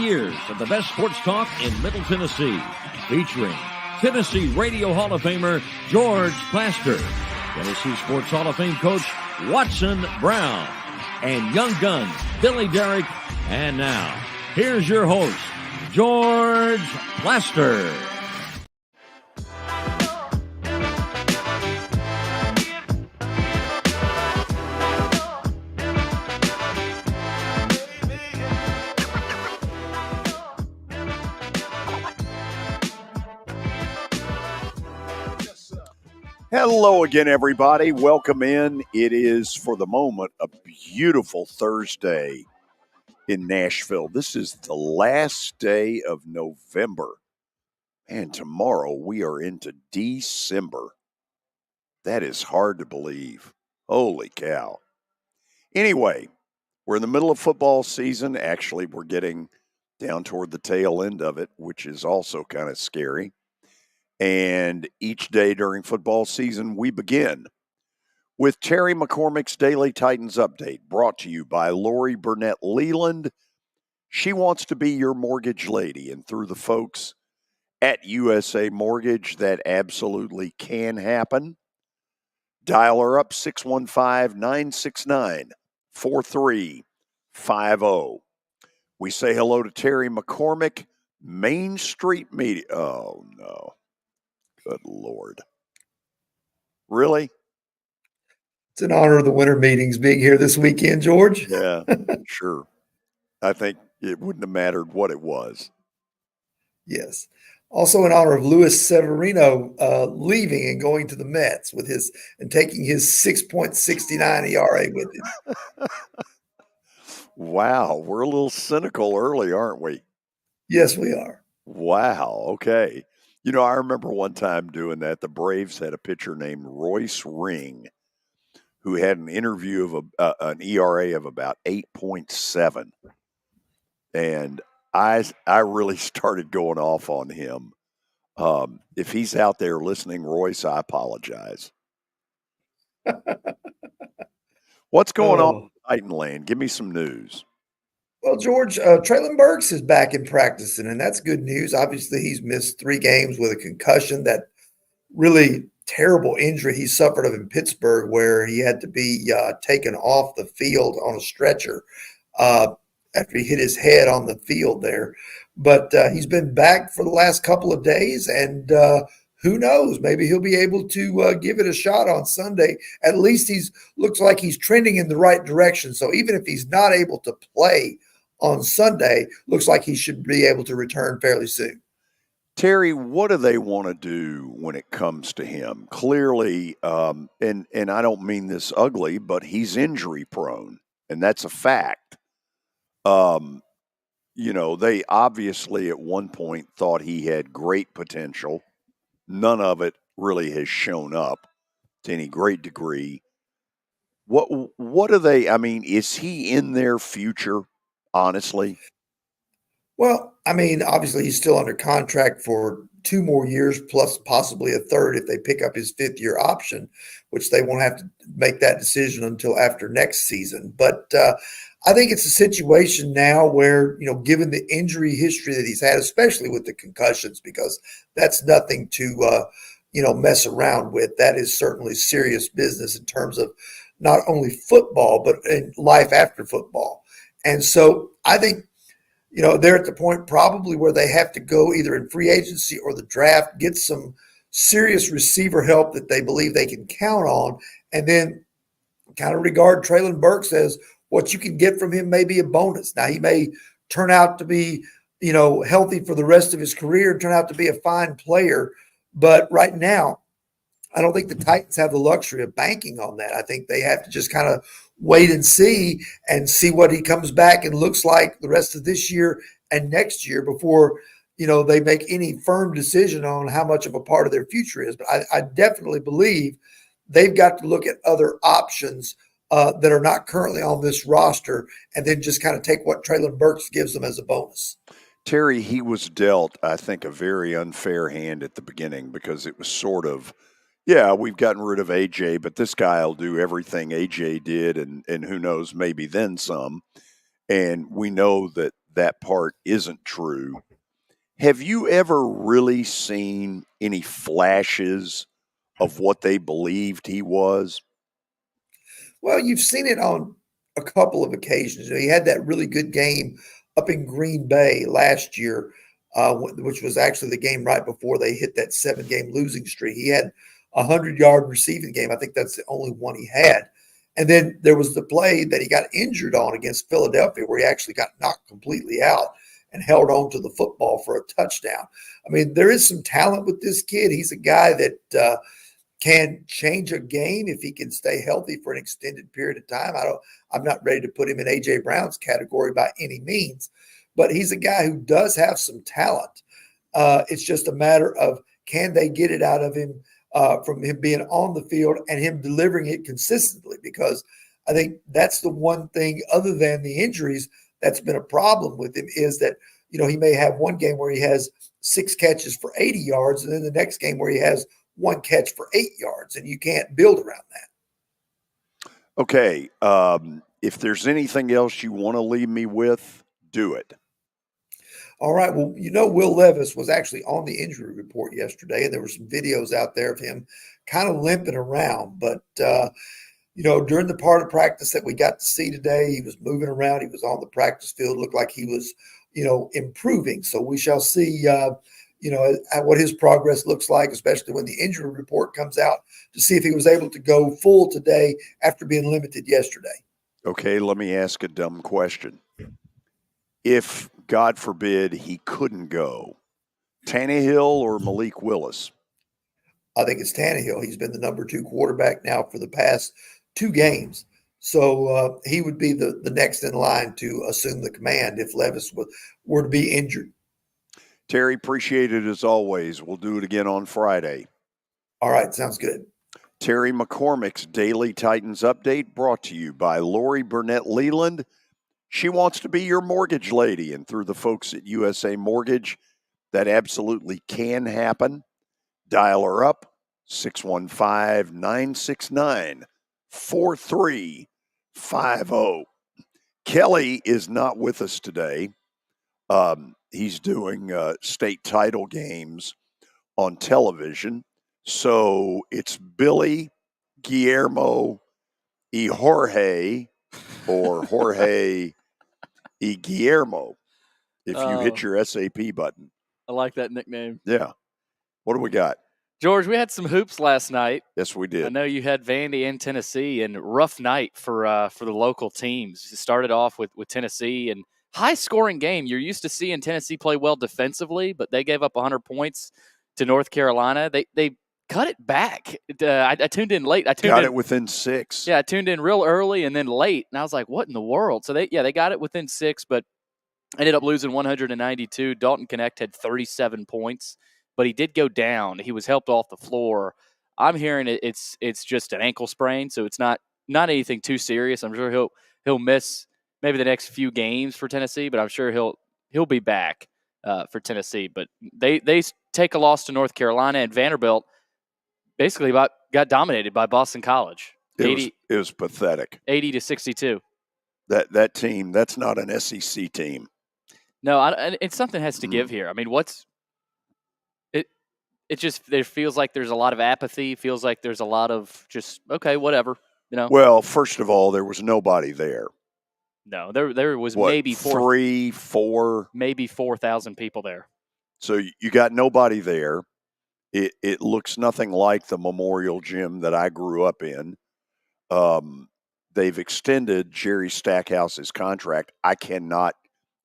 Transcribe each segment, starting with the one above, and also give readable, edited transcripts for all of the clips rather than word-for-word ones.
years of the best sports talk in Middle Tennessee, featuring Tennessee Radio Hall of Famer George Plaster, Tennessee Sports Hall of Fame coach Watson Brown, and Young Guns Billy Derrick. And now, here's your host, George Plaster. Hello again, everybody. Welcome in. It is, for the moment, a beautiful Thursday in Nashville. This is the last day of November, and tomorrow we are into December. That is hard to believe. Holy cow. Anyway, we're in the middle of football season. Actually, we're getting down toward the tail end of it, which is also kind of scary. And each day during football season, we begin with Terry McCormick's Daily Titans Update, brought to you by Lori Burnett Leland. She wants to be your mortgage lady, and through the folks at USA Mortgage, that absolutely can happen. Dial her up, 615-969-4350. We say hello to Terry McCormick, Main Street Media. Oh, no. Good Lord. Really? It's an honor of the winter meetings being here this weekend, George. Yeah, sure. I think it wouldn't have mattered what it was. Yes. Also in honor of Luis Severino leaving and going to the Mets and taking his 6.69 ERA with him. Wow, we're a little cynical early, aren't we? Yes, we are. Wow, okay. You know, I remember one time doing that. The Braves had a pitcher named Royce Ring who had an interview of an ERA of about 8.7. And I really started going off on him. If he's out there listening, Royce, I apologize. What's going on in Titan Land? Give me some news. Well, George, Traylon Burks is back in practicing, and that's good news. Obviously, he's missed 3 games with a concussion, that really terrible injury he suffered in Pittsburgh where he had to be taken off the field on a stretcher after he hit his head on the field there. But he's been back for the last couple of days, and who knows? Maybe he'll be able to give it a shot on Sunday. At least looks like he's trending in the right direction. So even if he's not able to play on Sunday, looks like he should be able to return fairly soon. Terry, what do they want to do when it comes to him? Clearly, and I don't mean this ugly, but he's injury prone, and that's a fact. You know, they obviously at one point thought he had great potential. None of it really has shown up to any great degree. What do they, I mean, is he in their future, honestly? Well, I mean, obviously he's still under contract for 2 more years, plus possibly a third if they pick up his 5th-year option, which they won't have to make that decision until after next season. But I think it's a situation now where, you know, given the injury history that he's had, especially with the concussions, because that's nothing to, mess around with. That is certainly serious business in terms of not only football, but in life after football. And so I think, you know, they're at the point probably where they have to go either in free agency or the draft, get some serious receiver help that they believe they can count on, and then kind of regard Traylon Burks as what you can get from him may be a bonus. Now, he may turn out to be, you know, healthy for the rest of his career and turn out to be a fine player. But right now, I don't think the Titans have the luxury of banking on that. I think they have to just kind of wait and see what he comes back and looks like the rest of this year and next year before, you know, they make any firm decision on how much of a part of their future is. But I definitely believe they've got to look at other options that are not currently on this roster and then just kind of take what Traylon Burks gives them as a bonus. Terry, he was dealt, I think, a very unfair hand at the beginning because it was sort of, yeah, we've gotten rid of AJ, but this guy will do everything AJ did and who knows, maybe then some. And we know that that part isn't true. Have you ever really seen any flashes of what they believed he was? Well, you've seen it on a couple of occasions. He had that really good game up in Green Bay last year, which was actually the game right before they hit that 7-game losing streak. He had a 100-yard receiving game. I think that's the only one he had. And then there was the play that he got injured on against Philadelphia where he actually got knocked completely out and held on to the football for a touchdown. I mean, there is some talent with this kid. He's a guy that can change a game if he can stay healthy for an extended period of time. I'm not ready to put him in A.J. Brown's category by any means, but he's a guy who does have some talent. It's just a matter of can they get it out of him from him being on the field and him delivering it consistently, because I think that's the one thing other than the injuries that's been a problem with him is that, he may have one game where he has 6 catches for 80 yards and then the next game where he has 1 catch for 8 yards, and you can't build around that. Okay. If there's anything else you want to leave me with, do it. All right. Well, Will Levis was actually on the injury report yesterday, and there were some videos out there of him kind of limping around. But, during the part of practice that we got to see today, he was moving around. He was on the practice field. Looked like he was, improving. So we shall see, what his progress looks like, especially when the injury report comes out, to see if he was able to go full today after being limited yesterday. Okay, let me ask a dumb question. If, God forbid, he couldn't go, Tannehill or Malik Willis? I think it's Tannehill. He's been the number 2 quarterback now for the past 2 games. So he would be the next in line to assume the command if Levis were to be injured. Terry, appreciate it as always. We'll do it again on Friday. All right, sounds good. Terry McCormick's Daily Titans Update brought to you by Lori Burnett Leland. She wants to be your mortgage lady, and through the folks at USA Mortgage, that absolutely can happen. Dial her up, 615-969-4350. Kelly is not with us today. He's doing state title games on television. So it's Billy, Guillermo, y Jorge, or Jorge y Guillermo, if you hit your SAP button. I like that nickname. Yeah. What do we got? George, we had some hoops last night. Yes, we did. I know you had Vandy and Tennessee, and rough night for the local teams. It started off with Tennessee, and high-scoring game. You're used to seeing Tennessee play well defensively, but they gave up 100 points to North Carolina. They cut it back. I tuned in late. Got it within 6. Yeah, I tuned in real early and then late, and I was like, what in the world? So they got it within 6, but ended up losing 192. Dalton Connect had 37 points. But he did go down. He was helped off the floor. I'm hearing it's just an ankle sprain, so it's not anything too serious. I'm sure he'll miss maybe the next few games for Tennessee, but I'm sure he'll be back for Tennessee. But they take a loss to North Carolina, and Vanderbilt basically got dominated by Boston College. It was pathetic. 80-62. That team, that's not an SEC team. No, it's something has to give here. I mean, it just there feels like there's a lot of apathy. Feels like there's a lot of just okay, whatever, Well, first of all, there was nobody there. No, there was maybe 4 maybe 4,000 people there. So you got nobody there. It looks nothing like the Memorial Gym that I grew up in. They've extended Jerry Stackhouse's contract. I cannot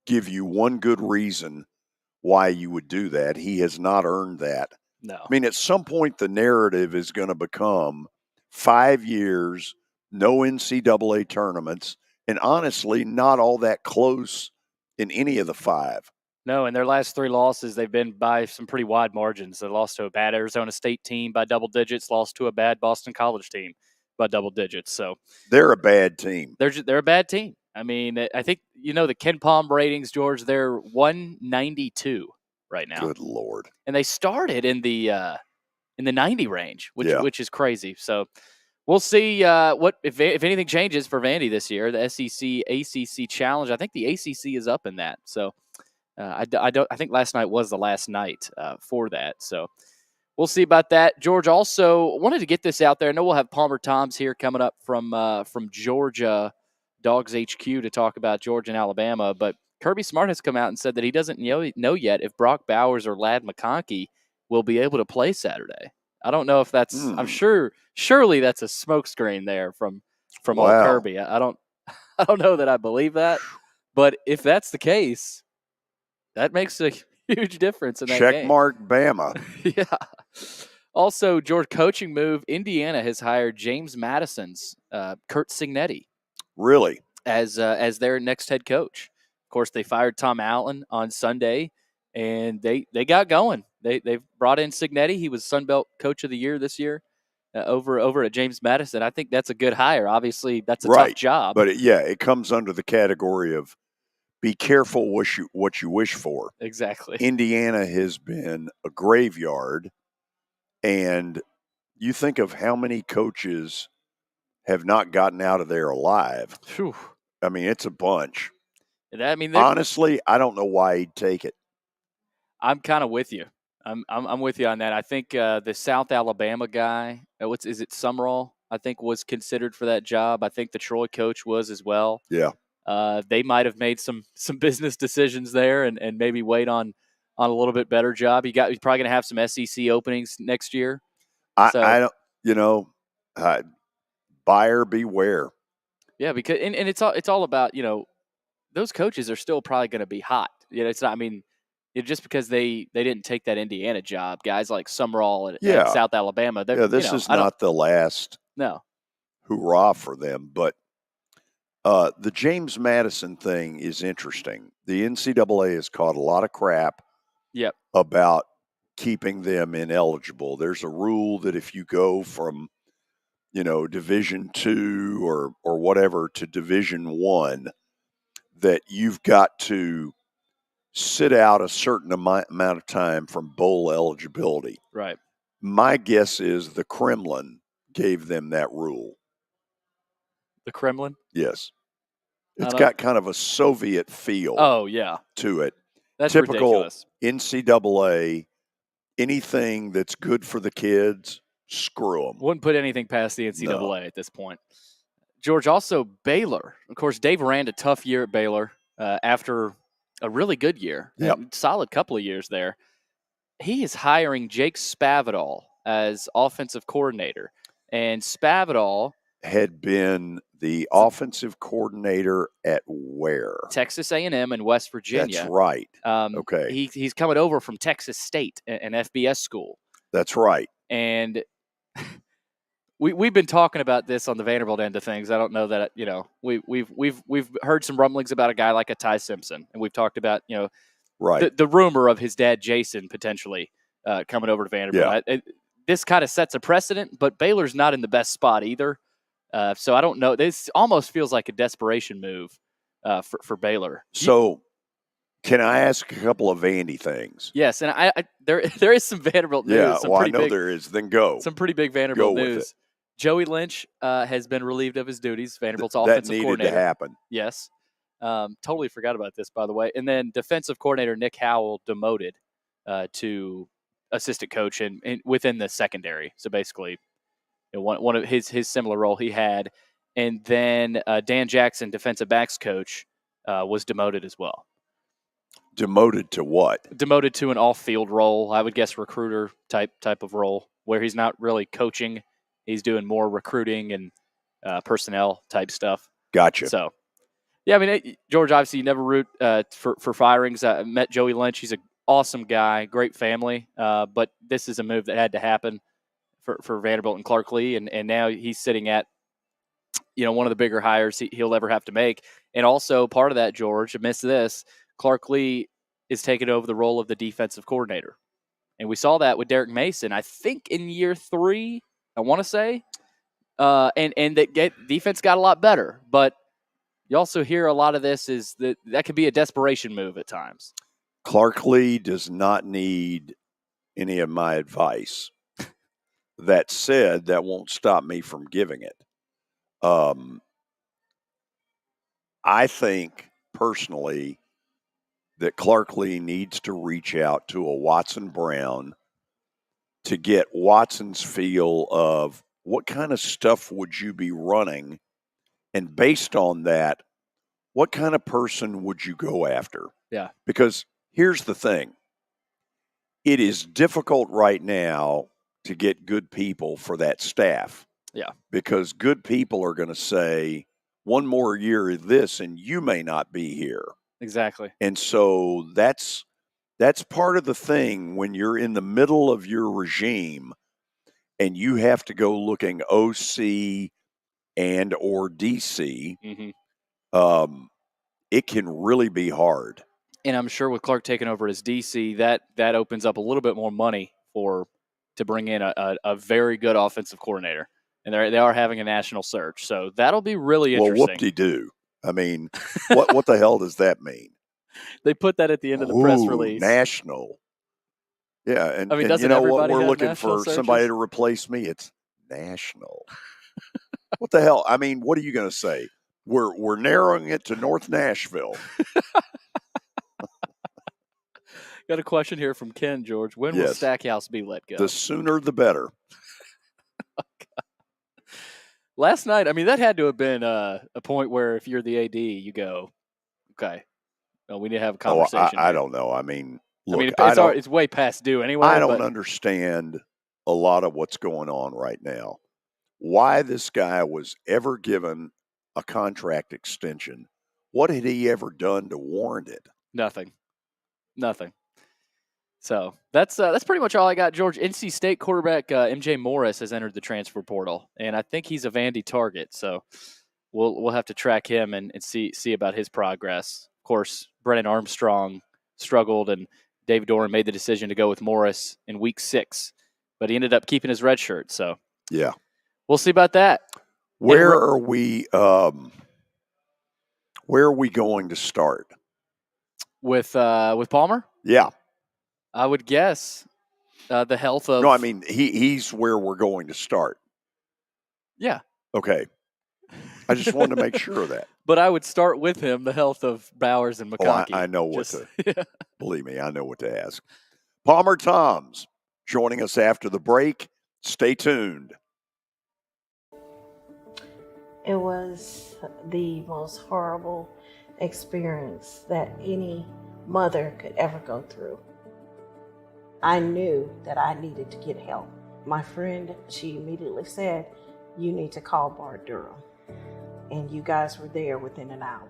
give you one good reason why you would do that. He has not earned that. No. I mean, at some point, the narrative is going to become 5 years, no NCAA tournaments, and honestly, not all that close in any of the 5. No, in their last 3 losses, they've been by some pretty wide margins. They lost to a bad Arizona State team by double digits, lost to a bad Boston College team by double digits. So they're a bad team. They're a bad team. I mean, I think the Ken Palm ratings, George. They're 192 right now. Good Lord! And they started in the 90 range, which is crazy. So We'll see if anything changes for Vandy this year. The SEC ACC Challenge. I think the ACC is up in that. So I think last night was the last night for that. So we'll see about that. George, also wanted to get this out there. I know we'll have Palmer Thombs here coming up from Georgia Dogs HQ to talk about Georgia and Alabama. But Kirby Smart has come out and said that he doesn't know yet if Brock Bowers or Ladd McConkey will be able to play Saturday. I don't know if that's. I'm sure. Surely that's a smokescreen there from old Kirby. I don't know that I believe that, but if that's the case, that makes a huge difference in that game. Checkmark Bama. Yeah. Also, George, coaching move. Indiana has hired James Madison's Kurt Cignetti. Really? As their next head coach. Of course, they fired Tom Allen on Sunday, and they got going. They've brought in Cignetti. He was Sun Belt Coach of the Year this year over at James Madison. I think that's a good hire. Obviously, that's a tough job. But it comes under the category of be careful what you wish for. Exactly. Indiana has been a graveyard, and you think of how many coaches have not gotten out of there alive. Whew. I mean, it's a bunch. Honestly, I don't know why he'd take it. I'm kind of with you. I'm with you on that. I think the South Alabama guy, is it Summerall? I think was considered for that job. I think the Troy coach was as well. Yeah. They might have made some business decisions there and maybe wait on a little bit better job. He's probably going to have some SEC openings next year. I don't. Buyer beware. Yeah, because and it's all about those coaches are still probably going to be hot. It's not. I mean. Just because they didn't take that Indiana job, guys like Summerall at South Alabama. This is not the last hoorah for them. But the James Madison thing is interesting. The NCAA has caught a lot of crap about keeping them ineligible. There's a rule that if you go from Division II or whatever to Division I, that you've got to sit out a certain amount of time from bowl eligibility. Right. My guess is the Kremlin gave them that rule. The Kremlin? Yes. It's got kind of a Soviet feel to it. That's typical ridiculous. NCAA, anything that's good for the kids, screw them. Wouldn't put anything past the NCAA at this point. George, also Baylor. Of course, Dave ran a tough year at Baylor after a really good year. Solid couple of years there. He is hiring Jake Spavital as offensive coordinator. And Spavital had been the offensive coordinator at where? Texas A&M and West Virginia. That's right. Okay. He's coming over from Texas State, an FBS school. That's right. And we've been talking about this on the Vanderbilt end of things. I don't know that we've heard some rumblings about a guy like a Ty Simpson, and we've talked about the rumor of his dad Jason potentially coming over to Vanderbilt. Yeah. This kind of sets a precedent, but Baylor's not in the best spot either. So I don't know. This almost feels like a desperation move for Baylor. So, can I ask a couple of Vandy things? Yes, and there is some Vanderbilt news. Yeah, I know there is. Then go. Some pretty big Vanderbilt news. Joey Lynch has been relieved of his duties. Vanderbilt's offensive coordinator. That needed to happen. Yes. Totally forgot about this, by the way. And then defensive coordinator Nick Howell demoted to assistant coach and within the secondary. So basically, one of his similar role he had. And then Dan Jackson, defensive backs coach, was demoted as well. Demoted to what? Demoted to an off-field role. I would guess recruiter type of role where he's not really coaching. He's doing more recruiting and personnel type stuff. Gotcha. So, yeah, I mean, George, obviously you never root for firings. I met Joey Lynch. He's an awesome guy, great family. But this is a move that had to happen for Vanderbilt and Clark Lee. And now he's sitting at, one of the bigger hires he'll ever have to make. And also part of that, George, amidst this, Clark Lee is taking over the role of the defensive coordinator. And we saw that with Derek Mason, I think in year 3, I want to say. And that defense got a lot better. But you also hear a lot of this is that could be a desperation move at times. Clark Lee does not need any of my advice. That said, that won't stop me from giving it. I think personally that Clark Lee needs to reach out to a Watson Brown to get Watson's feel of what kind of stuff would you be running, and based on that, what kind of person would you go after? Yeah. Because here's the thing. It is difficult right now to get good people for that staff. Yeah. Because good people are going to say, one more year of this and you may not be here. Exactly. And so that's part of the thing when you're in the middle of your regime and you have to go looking OC and or DC. Mm-hmm. It can really be hard. And I'm sure with Clark taking over as DC, that opens up a little bit more money to bring in a very good offensive coordinator. And they are having a national search. So that'll be really interesting. Well, whoop-de-doo. I mean, what the hell does that mean? They put that at the end of the press release. National. Yeah, and, I mean, and you know what? We're have looking for searches? Somebody to replace me. It's national. What the hell? I mean, what are you going to say? We're narrowing it to North Nashville. Got a question here from Ken, George. When will Stackhouse be let go? The sooner the better. Last night, I mean, that had to have been a point where if you're the AD, you go, okay, well, we need to have a conversation. I don't know. I mean, look, it's way past due anyway. I don't understand a lot of what's going on right now. Why this guy was ever given a contract extension. What had he ever done to warrant it? Nothing. So that's pretty much all I got, George. NC State quarterback MJ Morris has entered the transfer portal, and I think he's a Vandy target. So we'll have to track him and see about his progress. Of course, Brennan Armstrong struggled, and Dave Doran made the decision to go with Morris in Week 6, but he ended up keeping his red shirt. So yeah, we'll see about that. Where are we going to start with Palmer? Yeah. I would guess the health of. No, I mean he's where we're going to start. Yeah. Okay. I just wanted to make sure of that. But I would start with him the health of Bowers and McConkey. I know believe me, I know what to ask. Palmer Thombs joining us after the break. Stay tuned. It was the most horrible experience that any mother could ever go through. I knew that I needed to get help. My friend, she immediately said, you need to call Bart Durham. And you guys were there within an hour.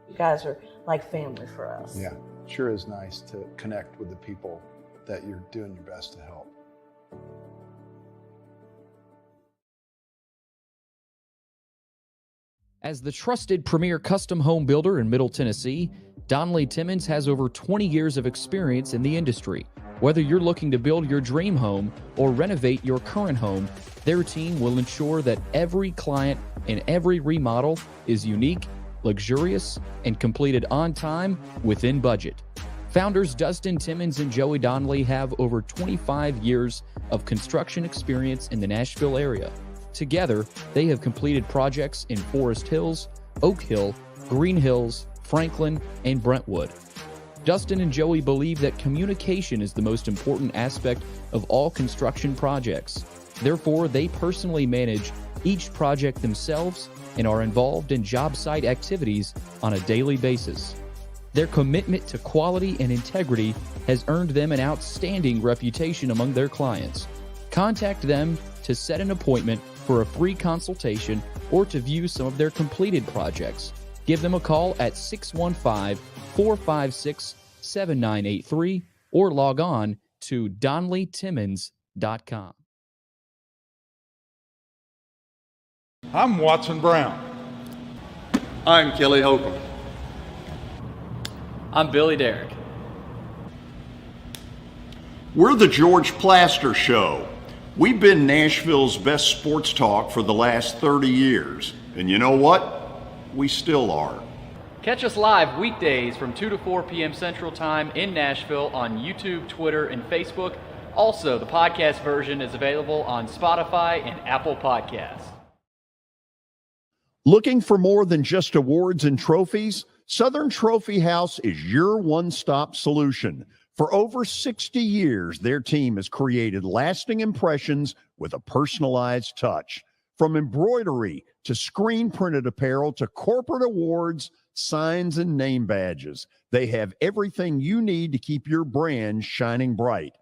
You guys are like family for us. Yeah, sure is nice to connect with the people that you're doing your best to help. As the trusted premier custom home builder in Middle Tennessee, Daunic Timmons has over 20 years of experience in the industry. Whether you're looking to build your dream home or renovate your current home, their team will ensure that every client and every remodel is unique, luxurious, and completed on time within budget. Founders Dustin Timmons and Joey Donnelly have over 25 years of construction experience in the Nashville area. Together, they have completed projects in Forest Hills, Oak Hill, Green Hills, Franklin, and Brentwood. Dustin and Joey believe that communication is the most important aspect of all construction projects. Therefore, they personally manage each project themselves and are involved in job site activities on a daily basis. Their commitment to quality and integrity has earned them an outstanding reputation among their clients. Contact them to set an appointment for a free consultation or to view some of their completed projects. Give them a call at 615-456-7983 or log on to DonnellyTimmons.com. I'm Watson Brown. I'm Kelly Holcomb. I'm Billy Derrick. We're the George Plaster Show. We've been Nashville's best sports talk for the last 30 years. And you know what? We still are. Catch us live weekdays from 2 to 4 p.m. Central Time in Nashville on YouTube, Twitter, and Facebook. Also, the podcast version is available on Spotify and Apple Podcasts. Looking for more than just awards and trophies? Southern Trophy House is your one-stop solution. For over 60 years, their team has created lasting impressions with a personalized touch. From embroidery to screen-printed apparel to corporate awards, signs, and name badges, they have everything you need to keep your brand shining bright.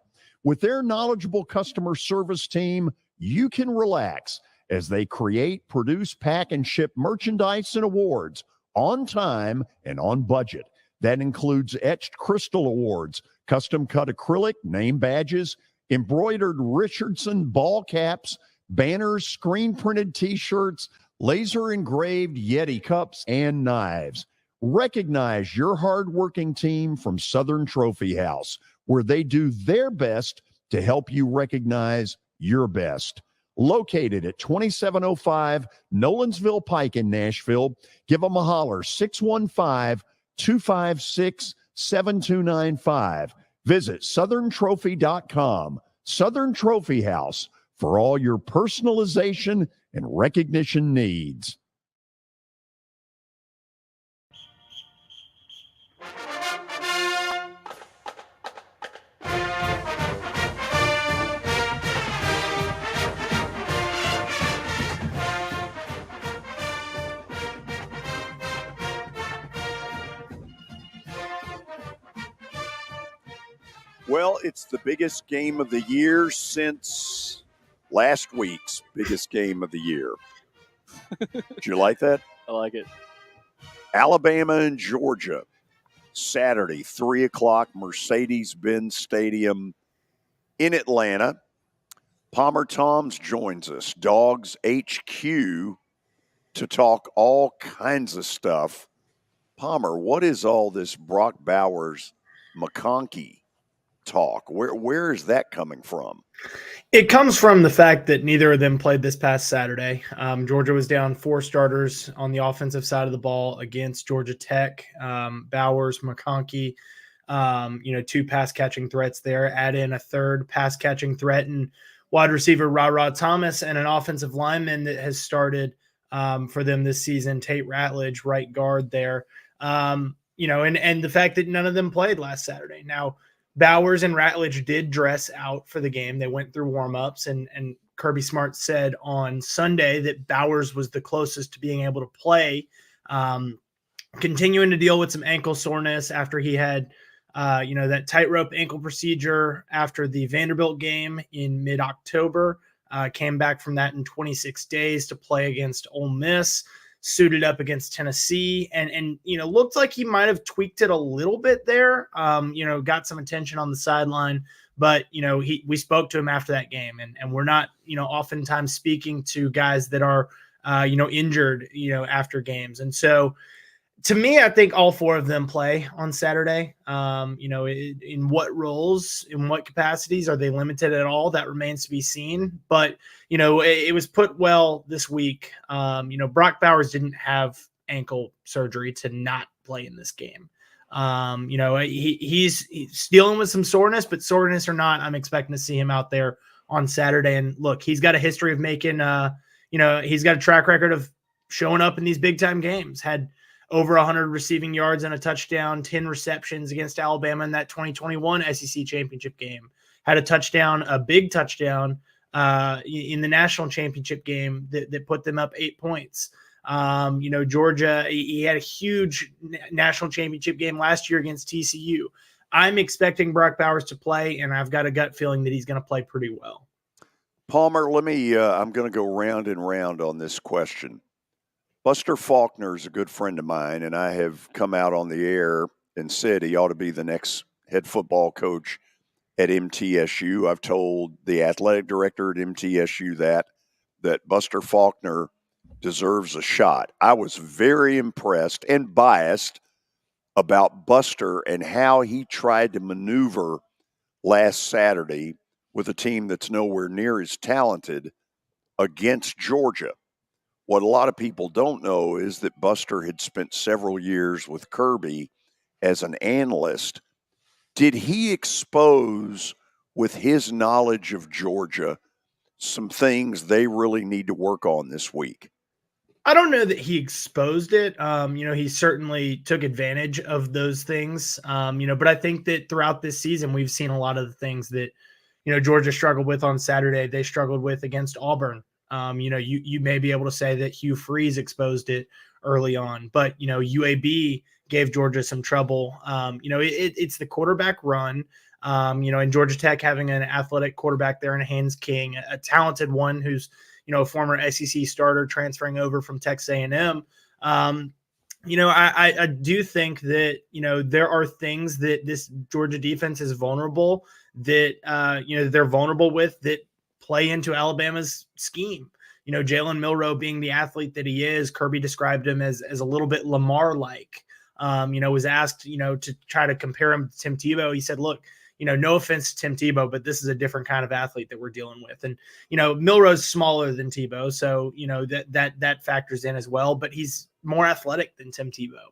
With their knowledgeable customer service team, you can relax as they create, produce, pack, and ship merchandise and awards on time and on budget. That includes etched crystal awards, custom-cut acrylic, name badges, embroidered Richardson ball caps, banners, screen-printed T-shirts, laser-engraved Yeti cups, and knives. Recognize your hard-working team from Southern Trophy House, where they do their best to help you recognize your best. Located at 2705 Nolensville Pike in Nashville, give them a holler, 615-256-7295. Visit southerntrophy.com. Southern Trophy House, for all your personalization and recognition needs. Well, it's the biggest game of the year since last week's biggest game of the year. Did you like that? I like it. Alabama and Georgia, Saturday, 3 o'clock, Mercedes-Benz Stadium in Atlanta. Palmer Thombs joins us, Dogs HQ, to talk all kinds of stuff. Palmer, what is all this Brock Bowers McConkey talk? Where is that coming from? It comes from the fact that neither of them played this past Saturday. Georgia was down 4 starters on the offensive side of the ball against Georgia Tech. Bowers, McConkey, 2 pass catching threats there. Add in a third pass catching threat and wide receiver Ra Thomas, and an offensive lineman that has started for them this season, Tate Ratledge, right guard there. And the fact that none of them played last Saturday. Now, Bowers and Ratledge did dress out for the game. They went through warmups, and Kirby Smart said on Sunday that Bowers was the closest to being able to play, continuing to deal with some ankle soreness after he had, that tightrope ankle procedure after the Vanderbilt game in mid-October. Came back from that in 26 days to play against Ole Miss. Suited up against Tennessee and looked like he might have tweaked it a little bit there, got some attention on the sideline, but, we spoke to him after that game and we're not, oftentimes speaking to guys that are, injured, after games. And so to me, I think all 4 of them play on Saturday. In what roles, in what capacities, are they limited at all? That remains to be seen. But, it was put well this week. Brock Bowers didn't have ankle surgery to not play in this game. He's dealing with some soreness, but soreness or not, I'm expecting to see him out there on Saturday. And look, he's got a history of making, he's got a track record of showing up in these big time games. Had over 100 receiving yards and a touchdown, 10 receptions against Alabama in that 2021 SEC championship game. Had a touchdown, a big touchdown in the national championship game that put them up 8 points. Georgia, he had a huge national championship game last year against TCU. I'm expecting Brock Bowers to play, and I've got a gut feeling that he's going to play pretty well. Palmer, I'm going to go round and round on this question. Buster Faulkner is a good friend of mine, and I have come out on the air and said he ought to be the next head football coach at MTSU. I've told the athletic director at MTSU that Buster Faulkner deserves a shot. I was very impressed and biased about Buster and how he tried to maneuver last Saturday with a team that's nowhere near as talented against Georgia. What a lot of people don't know is that Buster had spent several years with Kirby as an analyst. Did he expose with his knowledge of Georgia, some things they really need to work on this week? I don't know that he exposed it. He certainly took advantage of those things. But I think that throughout this season, we've seen a lot of the things that, Georgia struggled with on Saturday. They struggled with against Auburn. You may be able to say that Hugh Freeze exposed it early on, but, UAB gave Georgia some trouble. It's the quarterback run, and Georgia Tech having an athletic quarterback there in Haynes King, a talented one who's, a former SEC starter transferring over from Texas A&M. I do think that, there are things that this Georgia defense is vulnerable that, they're vulnerable with that play into Alabama's scheme. Jalen Milroe being the athlete that he is, Kirby described him as a little bit Lamar-like. Was asked, to try to compare him to Tim Tebow. He said, look, no offense to Tim Tebow, but this is a different kind of athlete that we're dealing with. And, Milroe's smaller than Tebow. So, that factors in as well, but he's more athletic than Tim Tebow.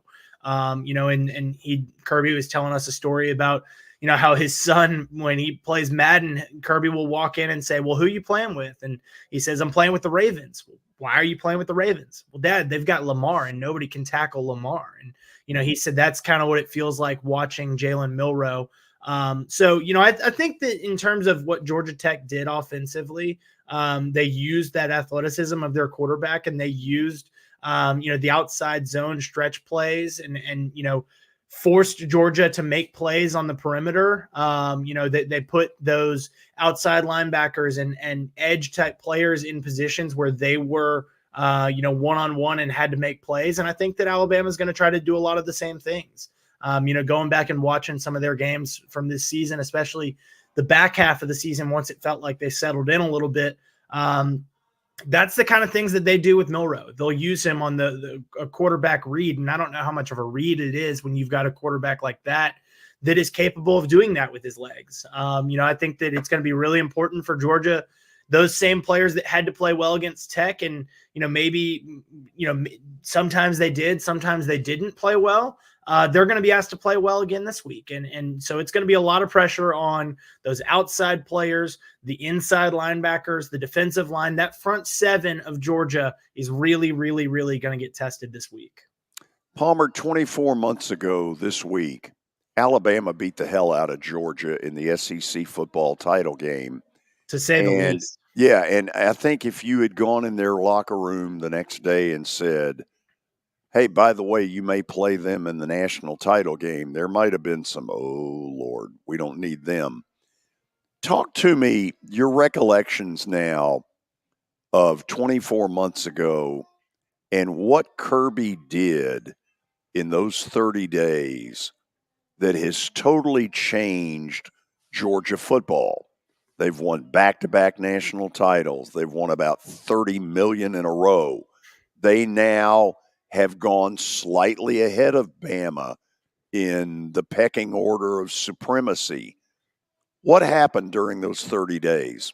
Kirby was telling us a story about, how his son, when he plays Madden, Kirby will walk in and say, well, who are you playing with? And he says, I'm playing with the Ravens. Well, why are you playing with the Ravens? Well, Dad, they've got Lamar and nobody can tackle Lamar. And, he said that's kind of what it feels like watching Jalen Milroe. I think that in terms of what Georgia Tech did offensively, they used that athleticism of their quarterback and they used, the outside zone stretch plays and forced Georgia to make plays on the perimeter. They put those outside linebackers and edge type players in positions where they were, one-on-one and had to make plays. And I think that Alabama is going to try to do a lot of the same things. Going back and watching some of their games from this season, especially the back half of the season, once it felt like they settled in a little bit, that's the kind of things that they do with Milroe. They'll use him on the quarterback read, and I don't know how much of a read it is when you've got a quarterback like that is capable of doing that with his legs. I think that it's going to be really important for Georgia. Those same players that had to play well against Tech and, sometimes they did, sometimes they didn't play well. They're going to be asked to play well again this week. And so it's going to be a lot of pressure on those outside players, the inside linebackers, the defensive line. That front seven of Georgia is really, really, really going to get tested this week. Palmer, 24 months ago this week, Alabama beat the hell out of Georgia in the SEC football title game. To say the least. Yeah, and I think if you had gone in their locker room the next day and said, hey, by the way, you may play them in the national title game, there might have been some, oh, Lord, we don't need them. Talk to me, your recollections now of 24 months ago and what Kirby did in those 30 days that has totally changed Georgia football. They've won back-to-back national titles. They've won about $30 million in a row. They now have gone slightly ahead of Bama in the pecking order of supremacy. What happened during those 30 days?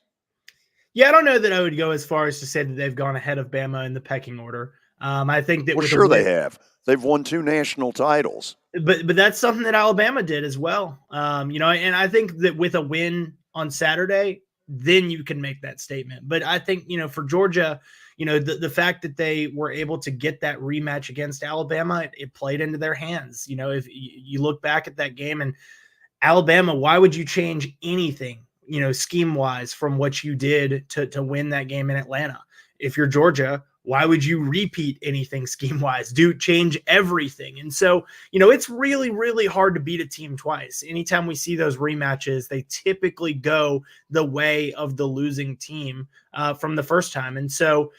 Yeah, I don't know that I would go as far as to say that they've gone ahead of Bama in the pecking order. I think that they have. They've won 2 national titles. But that's something that Alabama did as well. And I think that with a win on Saturday, then you can make that statement. But I think, for Georgia, the fact that they were able to get that rematch against Alabama, it played into their hands. If you look back at that game and Alabama, why would you change anything, scheme wise from what you did to win that game in Atlanta? If you're Georgia, why would you repeat anything scheme wise? Change everything. And so, it's really, really hard to beat a team twice. Anytime we see those rematches, they typically go the way of the losing team from the first time. And so,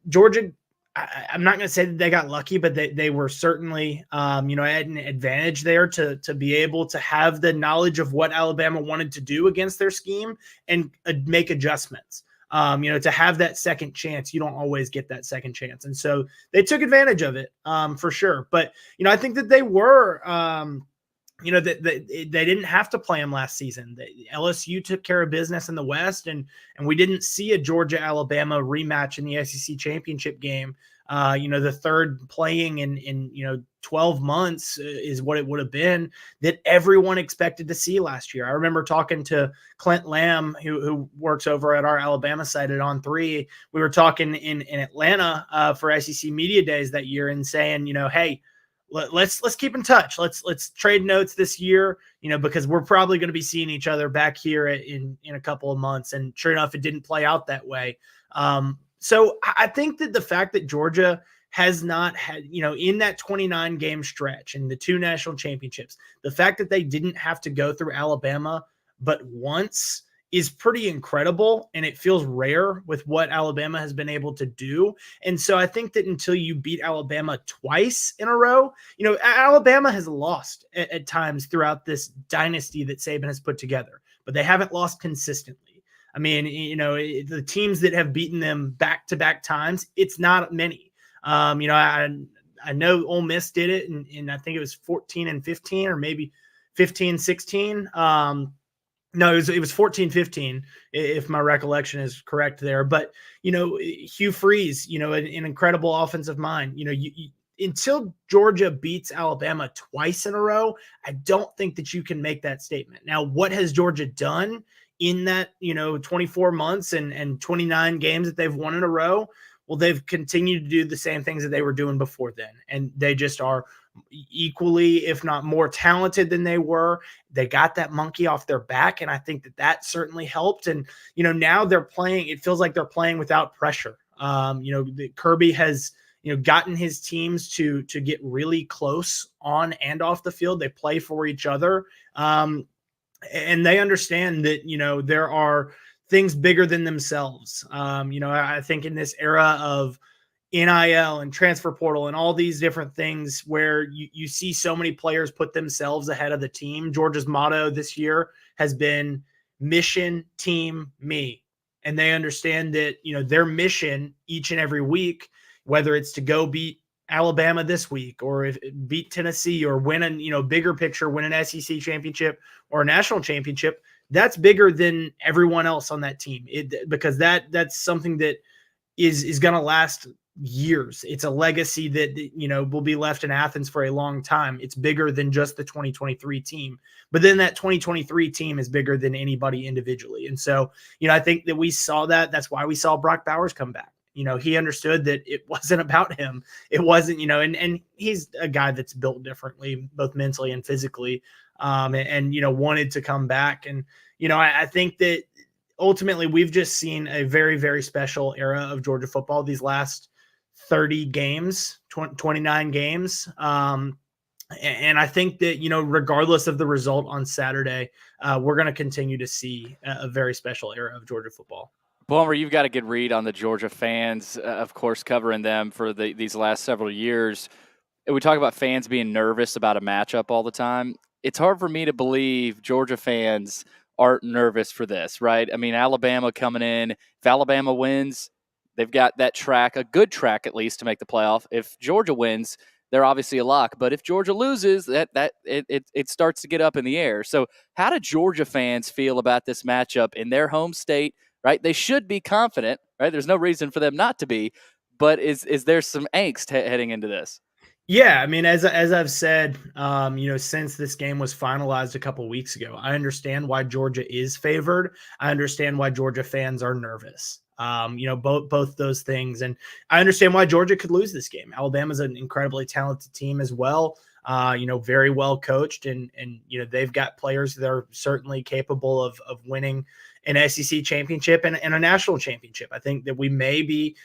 Georgia, I'm not going to say that they got lucky, but they were certainly, had an advantage there to be able to have the knowledge of what Alabama wanted to do against their scheme and make adjustments. To have that second chance, you don't always get that second chance. And so they took advantage of it for sure. But, I think that they were, that they didn't have to play them last season. LSU took care of business in the West, and we didn't see a Georgia-Alabama rematch in the SEC championship game The third playing in 12 months is what it would have been that everyone expected to see last year. I remember talking to Clint Lamb, who works over at our Alabama site at On3. We were talking in Atlanta for SEC Media Days that year and saying, hey, let's keep in touch. Let's trade notes this year, because we're probably going to be seeing each other back here in a couple of months. And sure enough, it didn't play out that way. So I think that the fact that Georgia has not had, in that 29 game stretch and the 2 national championships, the fact that they didn't have to go through Alabama but once is pretty incredible. And it feels rare with what Alabama has been able to do. And so I think that until you beat Alabama twice in a row, Alabama has lost at times throughout this dynasty that Saban has put together, but they haven't lost consistently. I mean, the teams that have beaten them back-to-back times, it's not many. I know Ole Miss did it, and I think it was 14 and 15, or maybe 15, 16. No, it was 14-15, if my recollection is correct there. But, Hugh Freeze, an incredible offensive mind. Until Georgia beats Alabama twice in a row, I don't think that you can make that statement. Now, what has Georgia done in that, 24 months and 29 games that they've won in a row? Well, they've continued to do the same things that they were doing before then. And they just are equally, if not more talented than they were. They got that monkey off their back. And I think that certainly helped. And, now they're playing, it feels like they're playing without pressure. Kirby has, gotten his teams to get really close on and off the field. They play for each other. And they understand that, there are things bigger than themselves. I think in this era of NIL and transfer portal and all these different things where you see so many players put themselves ahead of the team, Georgia's motto this year has been mission, team, me. And they understand that, their mission each and every week, whether it's to go beat Alabama this week or beat Tennessee or win a, bigger picture, win an SEC championship or a national championship, that's bigger than everyone else on that team. Because that's something that is going to last years. It's a legacy that, will be left in Athens for a long time. It's bigger than just the 2023 team, but then that 2023 team is bigger than anybody individually. And so, I think that we saw that. That's why we saw Brock Bowers come back. He understood that it wasn't about him. It wasn't, and he's a guy that's built differently, both mentally and physically, and wanted to come back. And, I think that ultimately we've just seen a very, very special era of Georgia football these last 30 games, 29 games. And I think that, regardless of the result on Saturday, we're going to continue to see a very special era of Georgia football. Palmer, you've got a good read on the Georgia fans, of course, covering them for these last several years. We talk about fans being nervous about a matchup all the time. It's hard for me to believe Georgia fans aren't nervous for this, right? I mean, Alabama coming in, if Alabama wins, they've got that track, a good track at least, to make the playoff. If Georgia wins, they're obviously a lock. But if Georgia loses, it starts to get up in the air. So how do Georgia fans feel about this matchup in their home state, right? They should be confident, right? There's no reason for them not to be. But is there some angst heading into this? Yeah, I mean, as I've said, since this game was finalized a couple weeks ago, I understand why Georgia is favored. I understand why Georgia fans are nervous. Both those things, and I understand why Georgia could lose this game. Alabama's an incredibly talented team as well. Very well coached, and they've got players that are certainly capable of winning an SEC championship and a national championship. I think that we may be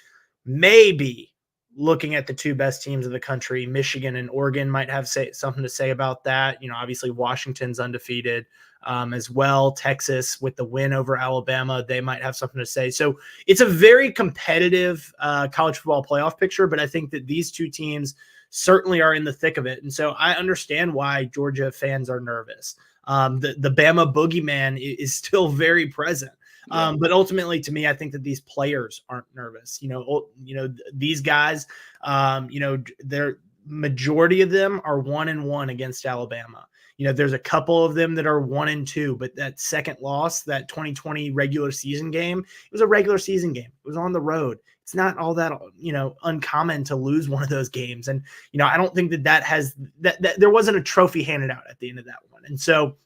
looking at the two best teams in the country. Michigan and Oregon might have something to say about that. Obviously Washington's undefeated as well. Texas with the win over Alabama, they might have something to say. So it's a very competitive college football playoff picture, but I think that these two teams certainly are in the thick of it. And so I understand why Georgia fans are nervous. The Bama boogeyman is still very present. But ultimately, to me, I think that these players aren't nervous. These guys, their majority of them are 1-1 against Alabama. There's a couple of them that are 1-2, but that second loss, that 2020 regular season game, it was a regular season game. It was on the road. It's not all that, uncommon to lose one of those games. And, I don't think that has that there wasn't a trophy handed out at the end of that one. And so,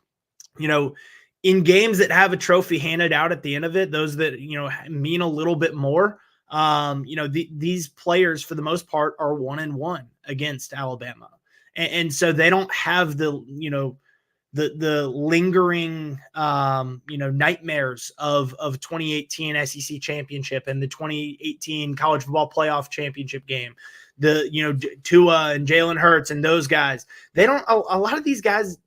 in games that have a trophy handed out at the end of it, those that, mean a little bit more, these players for the most part are 1-1 against Alabama. And so they don't have the lingering, nightmares of 2018 SEC championship and the 2018 college football playoff championship game, Tua and Jalen Hurts and those guys. They don't, a lot of these guys,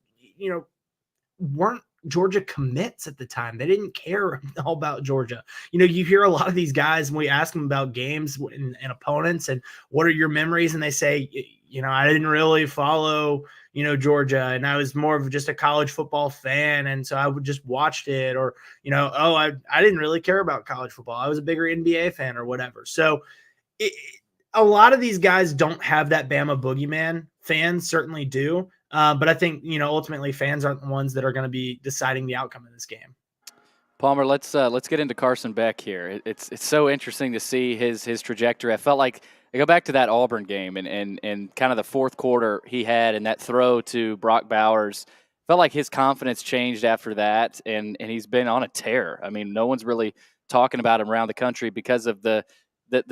weren't Georgia commits at the time. They didn't care all about Georgia. You hear a lot of these guys when we ask them about games and opponents and what are your memories? And they say, I didn't really follow, Georgia, and I was more of just a college football fan. And so I would just watched it, or, I didn't really care about college football. I was a bigger NBA fan or whatever. So a lot of these guys don't have that Bama boogeyman. Fans certainly do. But I think, ultimately fans aren't the ones that are going to be deciding the outcome of this game. Palmer, let's get into Carson Beck here. It's so interesting to see his trajectory. I felt like I go back to that Auburn game and kind of the fourth quarter he had and that throw to Brock Bowers. Felt like his confidence changed after that, and he's been on a tear. I mean, no one's really talking about him around the country because of the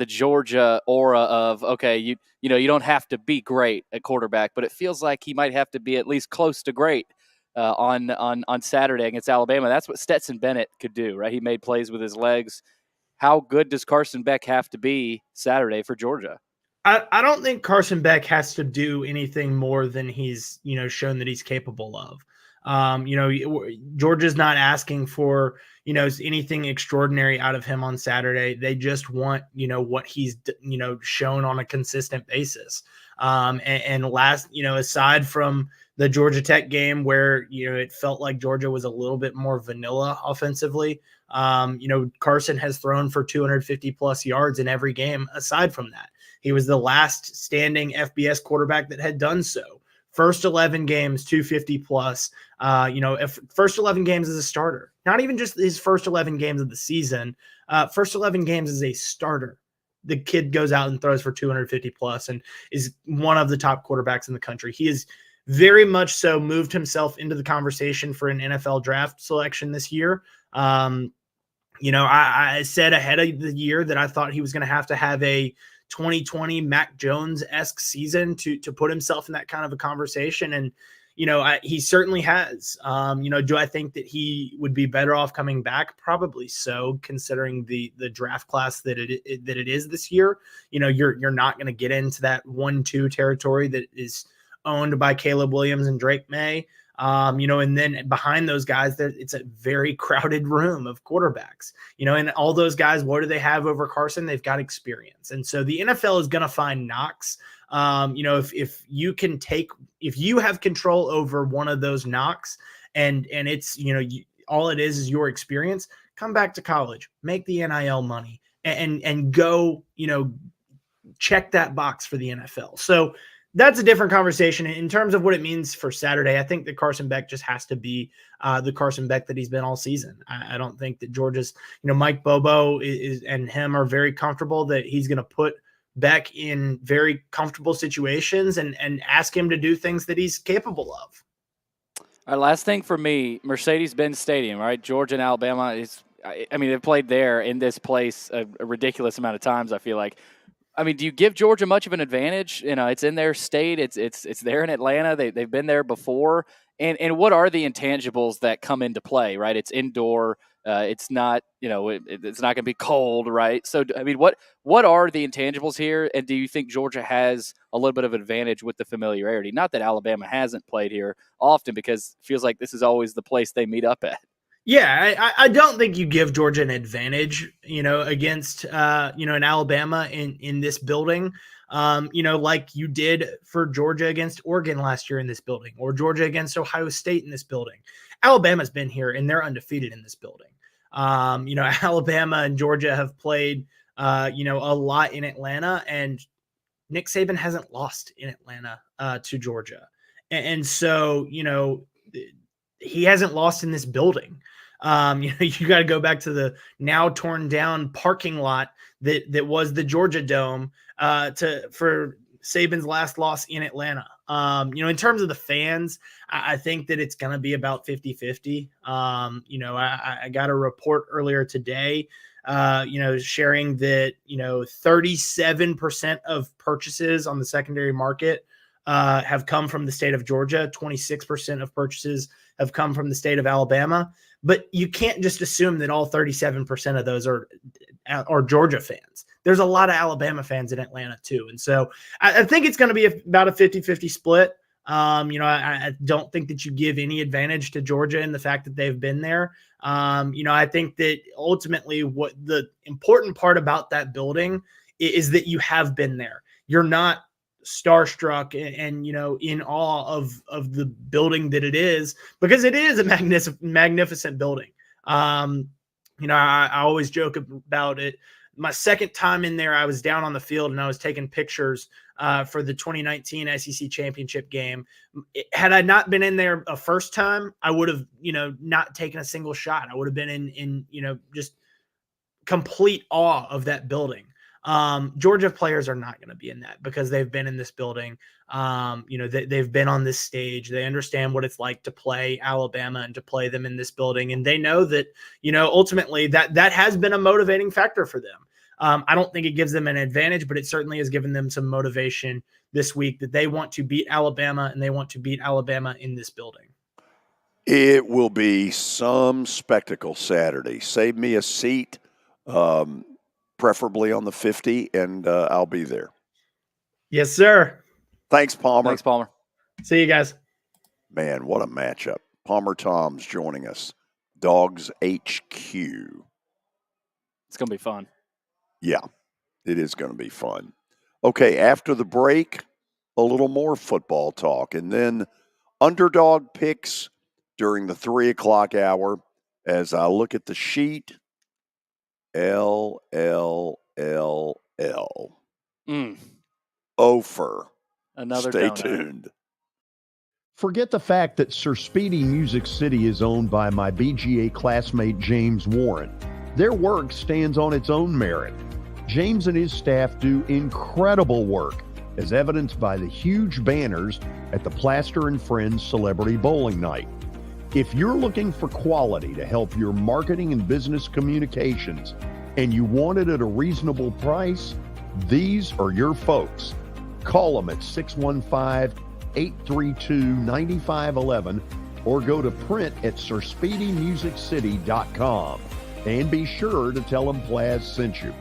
Georgia aura of, okay, you don't have to be great at quarterback, but it feels like he might have to be at least close to great on Saturday against Alabama. That's what Stetson Bennett could do, right? He made plays with his legs. How good does Carson Beck have to be Saturday for Georgia? I don't think Carson Beck has to do anything more than he's, shown that he's capable of. Georgia's not asking for, anything extraordinary out of him on Saturday. They just want, what he's, shown on a consistent basis. And last, aside from the Georgia Tech game where, it felt like Georgia was a little bit more vanilla offensively, Carson has thrown for 250 plus yards in every game. Aside from that, he was the last standing FBS quarterback that had done so. First 11 games, 250 plus, first 11 games as a starter, not even just his first 11 games of the season, first 11 games as a starter. The kid goes out and throws for 250 plus and is one of the top quarterbacks in the country. He has very much so moved himself into the conversation for an NFL draft selection this year. I said ahead of the year that I thought he was going to have a 2020 Mac Jones-esque season to put himself in that kind of a conversation. And, he certainly has. Do I think that he would be better off coming back? Probably so, considering the draft class that it is this year. You're not going to get into that 1-2 territory that is owned by Caleb Williams and Drake May. And then behind those guys, it's a very crowded room of quarterbacks, and all those guys, what do they have over Carson? They've got experience. And so the NFL is going to find knocks. If you have control over one of those knocks and it's, all it is your experience, come back to college, make the NIL money and go, check that box for the NFL. So that's a different conversation in terms of what it means for Saturday. I think that Carson Beck just has to be the Carson Beck that he's been all season. I don't think that Georgia's, Mike Bobo is and him are very comfortable that he's going to put Beck in very comfortable situations and ask him to do things that he's capable of. All right, last thing for me, Mercedes-Benz Stadium, right? Georgia and Alabama they've played there in this place a ridiculous amount of times, I feel like. Do you give Georgia much of an advantage? It's in their state. It's there in Atlanta. They've been there before. And what are the intangibles that come into play, right? It's indoor. It's not, it's not going to be cold, right? So, what are the intangibles here? And do you think Georgia has a little bit of advantage with the familiarity? Not that Alabama hasn't played here often, because it feels like this is always the place they meet up at. Yeah, I don't think you give Georgia an advantage, against, an Alabama in this building, like you did for Georgia against Oregon last year in this building, or Georgia against Ohio State in this building. Alabama's been here and they're undefeated in this building. Alabama and Georgia have played, a lot in Atlanta, and Nick Saban hasn't lost in Atlanta to Georgia. And so, he hasn't lost in this building. You got to go back to the now torn down parking lot that was the Georgia Dome for Saban's last loss in Atlanta. In terms of the fans, I think that it's going to be about 50-50. I got a report earlier today, sharing that, 37% of purchases on the secondary market have come from the state of Georgia. 26% of purchases have come from the state of Alabama. But you can't just assume that all 37% of those are Georgia fans. There's a lot of Alabama fans in Atlanta too. And so I think it's going to be about a 50-50 split. I don't think that you give any advantage to Georgia in the fact that they've been there. I think that ultimately what the important part about that building is that you have been there. You're not starstruck and in awe of the building that it is, because it is a magnificent building. I always joke about it. My second time in there, I was down on the field and I was taking pictures for the 2019 SEC championship game. Had I not been in there a first time, I would have, not taken a single shot. I would have been in just complete awe of that building. Georgia players are not going to be in that because they've been in this building. They've been on this stage. They understand what it's like to play Alabama and to play them in this building. And they know that, ultimately that has been a motivating factor for them. I don't think it gives them an advantage, but it certainly has given them some motivation this week that they want to beat Alabama, and they want to beat Alabama in this building. It will be some spectacle Saturday. Save me a seat, preferably on the 50, and I'll be there. Yes, sir. Thanks, Palmer. Thanks, Palmer. See you guys. Man, what a matchup. Palmer Thombs joining us. Dogs HQ. It's going to be fun. Yeah, it is going to be fun. Okay, after the break, a little more football talk, and then Underdog picks during the 3 o'clock hour. As I look at the sheet, L. Ofer. Another Stay donut. tuned. Forget the fact that Sir Speedy Music City is owned by my BGA classmate James Warren. Their work stands on its own merit. James and his staff do incredible work, as evidenced by the huge banners at the Plaster and Friends Celebrity Bowling Night. If you're looking for quality to help your marketing and business communications, and you want it at a reasonable price, these are your folks. Call them at 615-832-9511 or go to print at sirspeedymusiccity.com. And be sure to tell them Plaz sent you.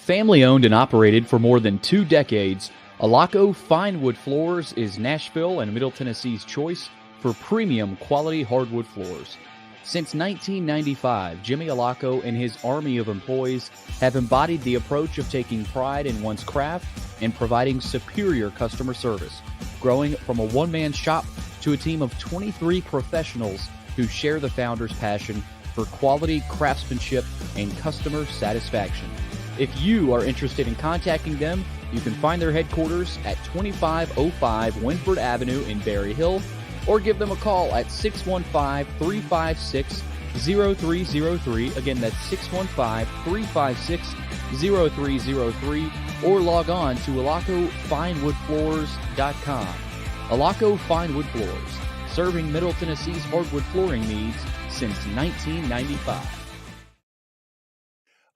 Family owned and operated for more than 2 decades, Alaco Fine Wood Floors is Nashville and Middle Tennessee's choice for premium quality hardwood floors. Since 1995, Jimmy Alaco and his army of employees have embodied the approach of taking pride in one's craft and providing superior customer service, growing from a one-man shop to a team of 23 professionals who share the founder's passion for quality craftsmanship and customer satisfaction. If you are interested in contacting them, you can find their headquarters at 2505 Winford Avenue in Berry Hill, or give them a call at 615-356-0303. Again, that's 615-356-0303, or log on to alacofinewoodfloors.com. Alaco Fine Wood Floors, serving Middle Tennessee's hardwood flooring needs since 1995.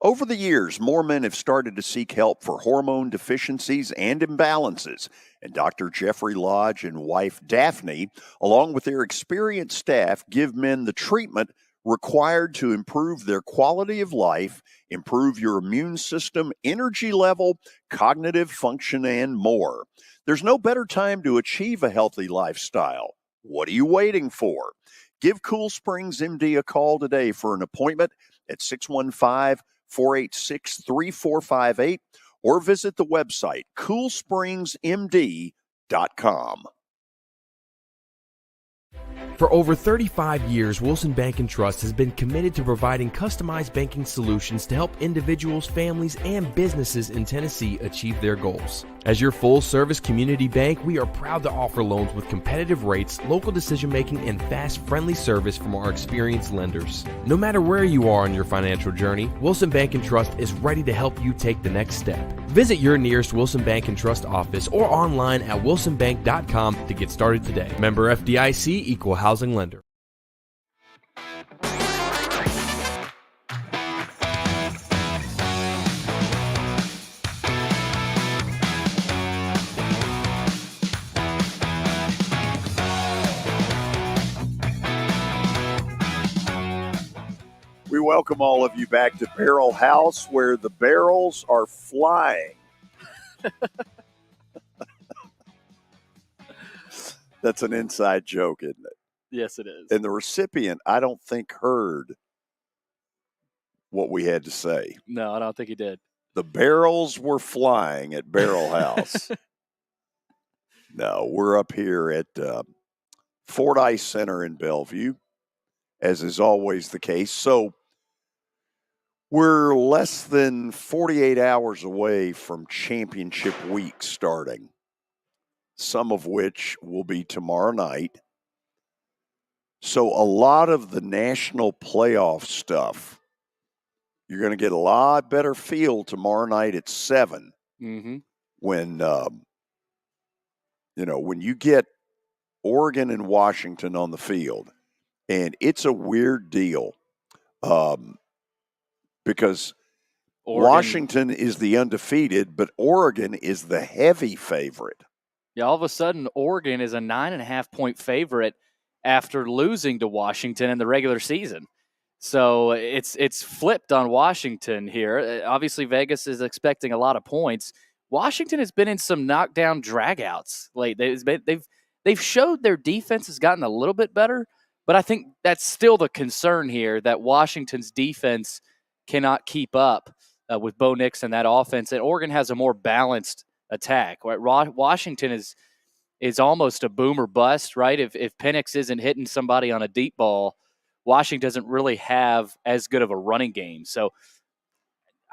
Over the years, more men have started to seek help for hormone deficiencies and imbalances, and Dr. Jeffrey Lodge and wife Daphne, along with their experienced staff, give men the treatment required to improve their quality of life, improve your immune system, energy level, cognitive function, and more. There's no better time to achieve a healthy lifestyle. What are you waiting for? Give Cool Springs MD a call today for an appointment at 615-486-3458 or visit the website coolspringsmd.com. For over 35 years, Wilson Bank & Trust has been committed to providing customized banking solutions to help individuals, families, and businesses in Tennessee achieve their goals. As your full-service community bank, we are proud to offer loans with competitive rates, local decision-making, and fast, friendly service from our experienced lenders. No matter where you are on your financial journey, Wilson Bank & Trust is ready to help you take the next step. Visit your nearest Wilson Bank & Trust office or online at wilsonbank.com to get started today. Member FDIC, Equal Housing Lender. We welcome all of you back to Barrel House, where the barrels are flying. That's an inside joke, isn't it? Yes, it is. And the recipient, I don't think, heard what we had to say. No, I don't think he did. The barrels were flying at Barrel House. No, we're up here at Fordyce Center in Bellevue, as is always the case. So we're less than 48 hours away from championship week starting, some of which will be tomorrow night. So a lot of the national playoff stuff, you're going to get a lot better feel tomorrow night at 7 when, when you get Oregon and Washington on the field. And it's a weird deal because Washington is the undefeated, but Oregon is the heavy favorite. Yeah, all of a sudden, Oregon is a 9.5-point favorite after losing to Washington in the regular season. So it's flipped on Washington here. Obviously, Vegas is expecting a lot of points. Washington has been in some knockdown dragouts late. They've showed their defense has gotten a little bit better, but I think that's still the concern here, that Washington's defense cannot keep up with Bo Nix and that offense, and Oregon has a more balanced attack. Right? Washington is almost a boom or bust, right? If Penix isn't hitting somebody on a deep ball, Washington doesn't really have as good of a running game. So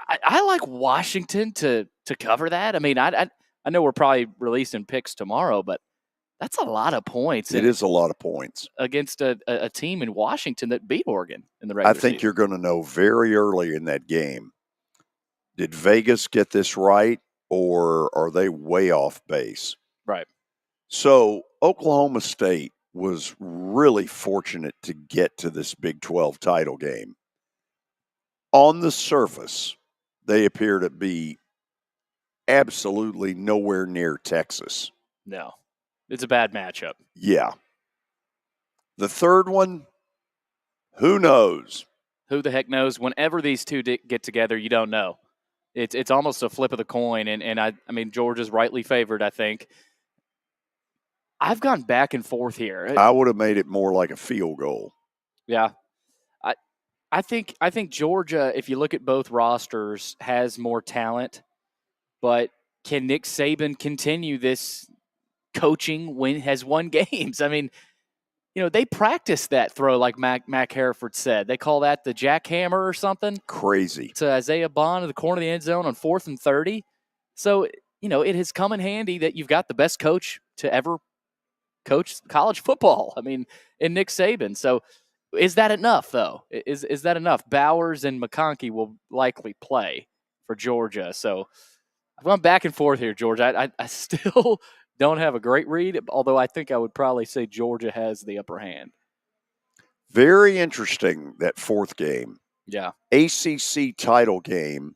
I like Washington to cover that. I mean, I know we're probably releasing picks tomorrow, but that's a lot of points. It is a lot of points against a team in Washington that beat Oregon in the regular season. I think you're going to know very early in that game, did Vegas get this right or are they way off base? Right. So Oklahoma State was really fortunate to get to this Big 12 title game. On the surface, they appear to be absolutely nowhere near Texas. No. It's a bad matchup. Yeah. The third one, who knows? Who the heck knows? Whenever these two get together, you don't know. It's almost a flip of the coin, and I mean, Georgia's rightly favored, I think. I've gone back and forth here. I would have made it more like a field goal. Yeah. I think Georgia, if you look at both rosters, has more talent, but can Nick Saban continue this coaching when has won games? I mean, they practice that throw, like Mac Hereford said. They call that the jackhammer or something. Crazy. To Isaiah Bond in the corner of the end zone on 4th and 30. So, it has come in handy that you've got the best coach to ever coach college football. I mean, in Nick Saban. So is that enough, though? Is that enough? Bowers and McConkey will likely play for Georgia. So I've gone back and forth here, Georgia. I still don't have a great read, although I think I would probably say Georgia has the upper hand. Very interesting, that fourth game. Yeah. ACC title game.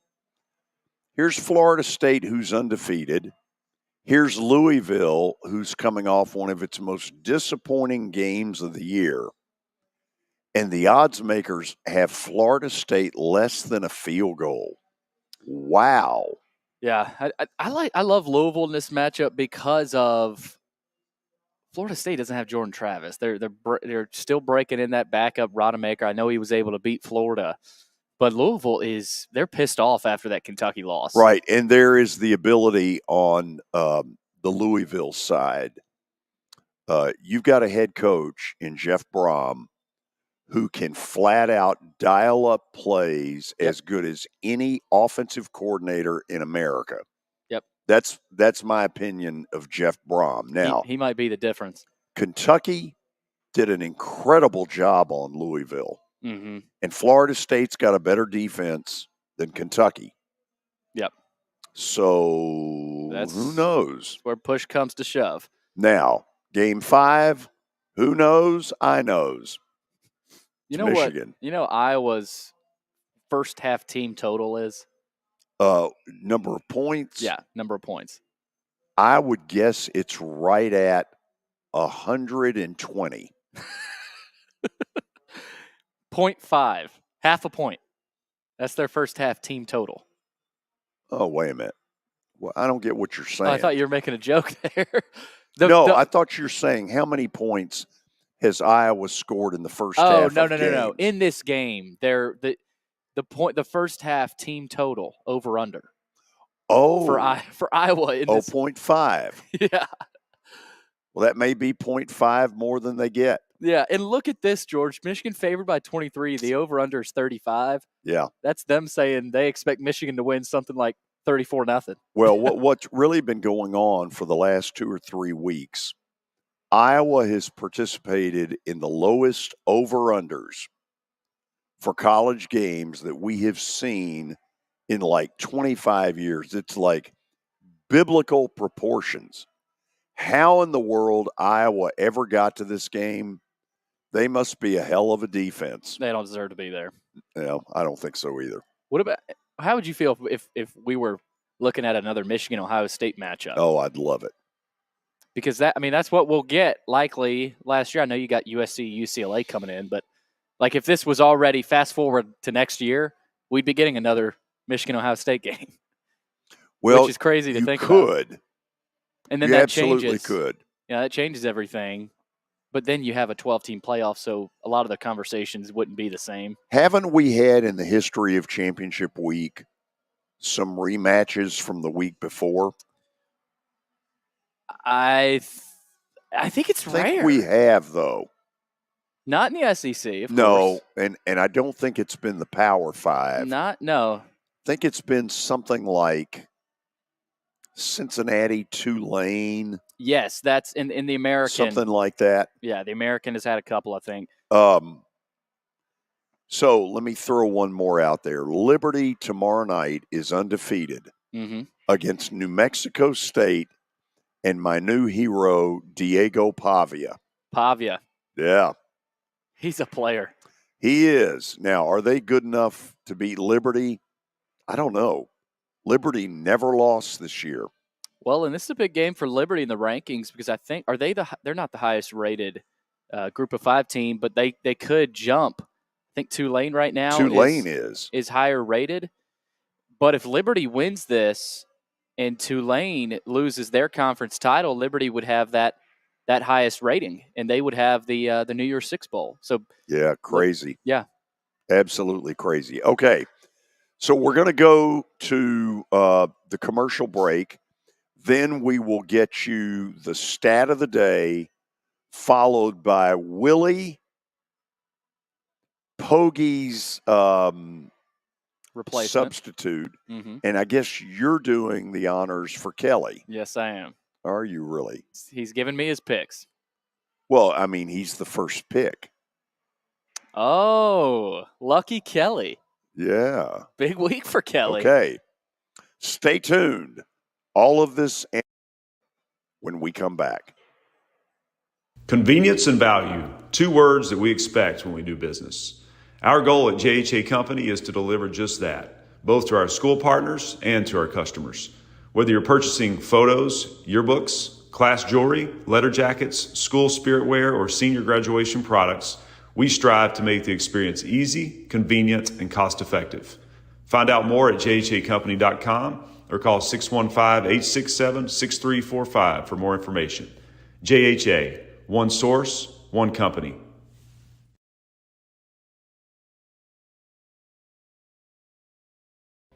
Here's Florida State, who's undefeated. Here's Louisville, who's coming off one of its most disappointing games of the year. And the odds makers have Florida State less than a field goal. Wow. Yeah, I love Louisville in this matchup because of Florida State doesn't have Jordan Travis. They're still breaking in that backup Rodemaker. I know he was able to beat Florida, but Louisville they're pissed off after that Kentucky loss. Right, and there is the ability on the Louisville side. You've got a head coach in Jeff Brom who can flat out dial up plays as good as any offensive coordinator in America. Yep. That's my opinion of Jeff Brom. Now, he might be the difference. Kentucky did an incredible job on Louisville. Mm-hmm. And Florida State's got a better defense than Kentucky. Yep. So who knows? Where push comes to shove. Now, game 5, who knows? I knows. You know Michigan. what? You know Iowa's first half team total is? Number of points? Yeah, number of points. I would guess it's right at 120. 0.5. Half a point. That's their first half team total. Oh, wait a minute. Well, I don't get what you're saying. Oh, I thought you were making a joke there. I thought you were saying how many points has Iowa scored in the first half? No. In this game, the first half team total over under. Oh, for Iowa. 0.5. Yeah. Well, that may be 0.5 more than they get. Yeah, and look at this, George. Michigan favored by 23. The over under is 35. Yeah, that's them saying they expect Michigan to win something like 34-0. Well, what's really been going on for the last 2 or 3 weeks? Iowa has participated in the lowest over-unders for college games that we have seen in like 25 years. It's like biblical proportions. How in the world Iowa ever got to this game? They must be a hell of a defense. They don't deserve to be there. No, I don't think so either. How would you feel if we were looking at another Michigan-Ohio State matchup? Oh, I'd love it. Because that's what we'll get likely last year. I know you got USC, UCLA coming in, but like if this was already fast forward to next year, we'd be getting another Michigan-Ohio State game. Well, which is crazy to think about. You could. And then you that absolutely changes. Could. Yeah, that changes everything. But then you have a 12-team playoff, so a lot of the conversations wouldn't be the same. Haven't we had in the history of championship week some rematches from the week before? I think it's rare. We have, though. Not in the SEC, of course. No, and I don't think it's been the Power 5. No. I think it's been something like Cincinnati, Tulane. Yes, that's in the American. Something like that. Yeah, the American has had a couple, I think. So let me throw one more out there. Liberty tomorrow night is undefeated against New Mexico State and my new hero, Diego Pavia. Yeah. He's a player. He is. Now, are they good enough to beat Liberty? I don't know. Liberty never lost this year. Well, and this is a big game for Liberty in the rankings because I think they're not the highest rated Group of 5 team, but they could jump. I think Tulane right now is higher rated. But if Liberty wins this and Tulane loses their conference title, Liberty would have that highest rating, and they would have the New Year's Six Bowl. So yeah, crazy. Yeah, absolutely crazy. Okay, so we're going to go to the commercial break. Then we will get you the stat of the day, followed by Willy, Pogue's replacement substitute, and I guess you're doing the honors for Kelly. Yes, I am. Are you really? He's giving me his picks. Well, I mean, he's the first pick. Oh, lucky Kelly. Yeah. Big week for Kelly. Okay. Stay tuned. All of this when we come back. Convenience and value, 2 words that we expect when we do business. Our goal at JHA Company is to deliver just that, both to our school partners and to our customers. Whether you're purchasing photos, yearbooks, class jewelry, letter jackets, school spirit wear, or senior graduation products, we strive to make the experience easy, convenient, and cost-effective. Find out more at jhacompany.com or call 615-867-6345 for more information. JHA, one source, one company.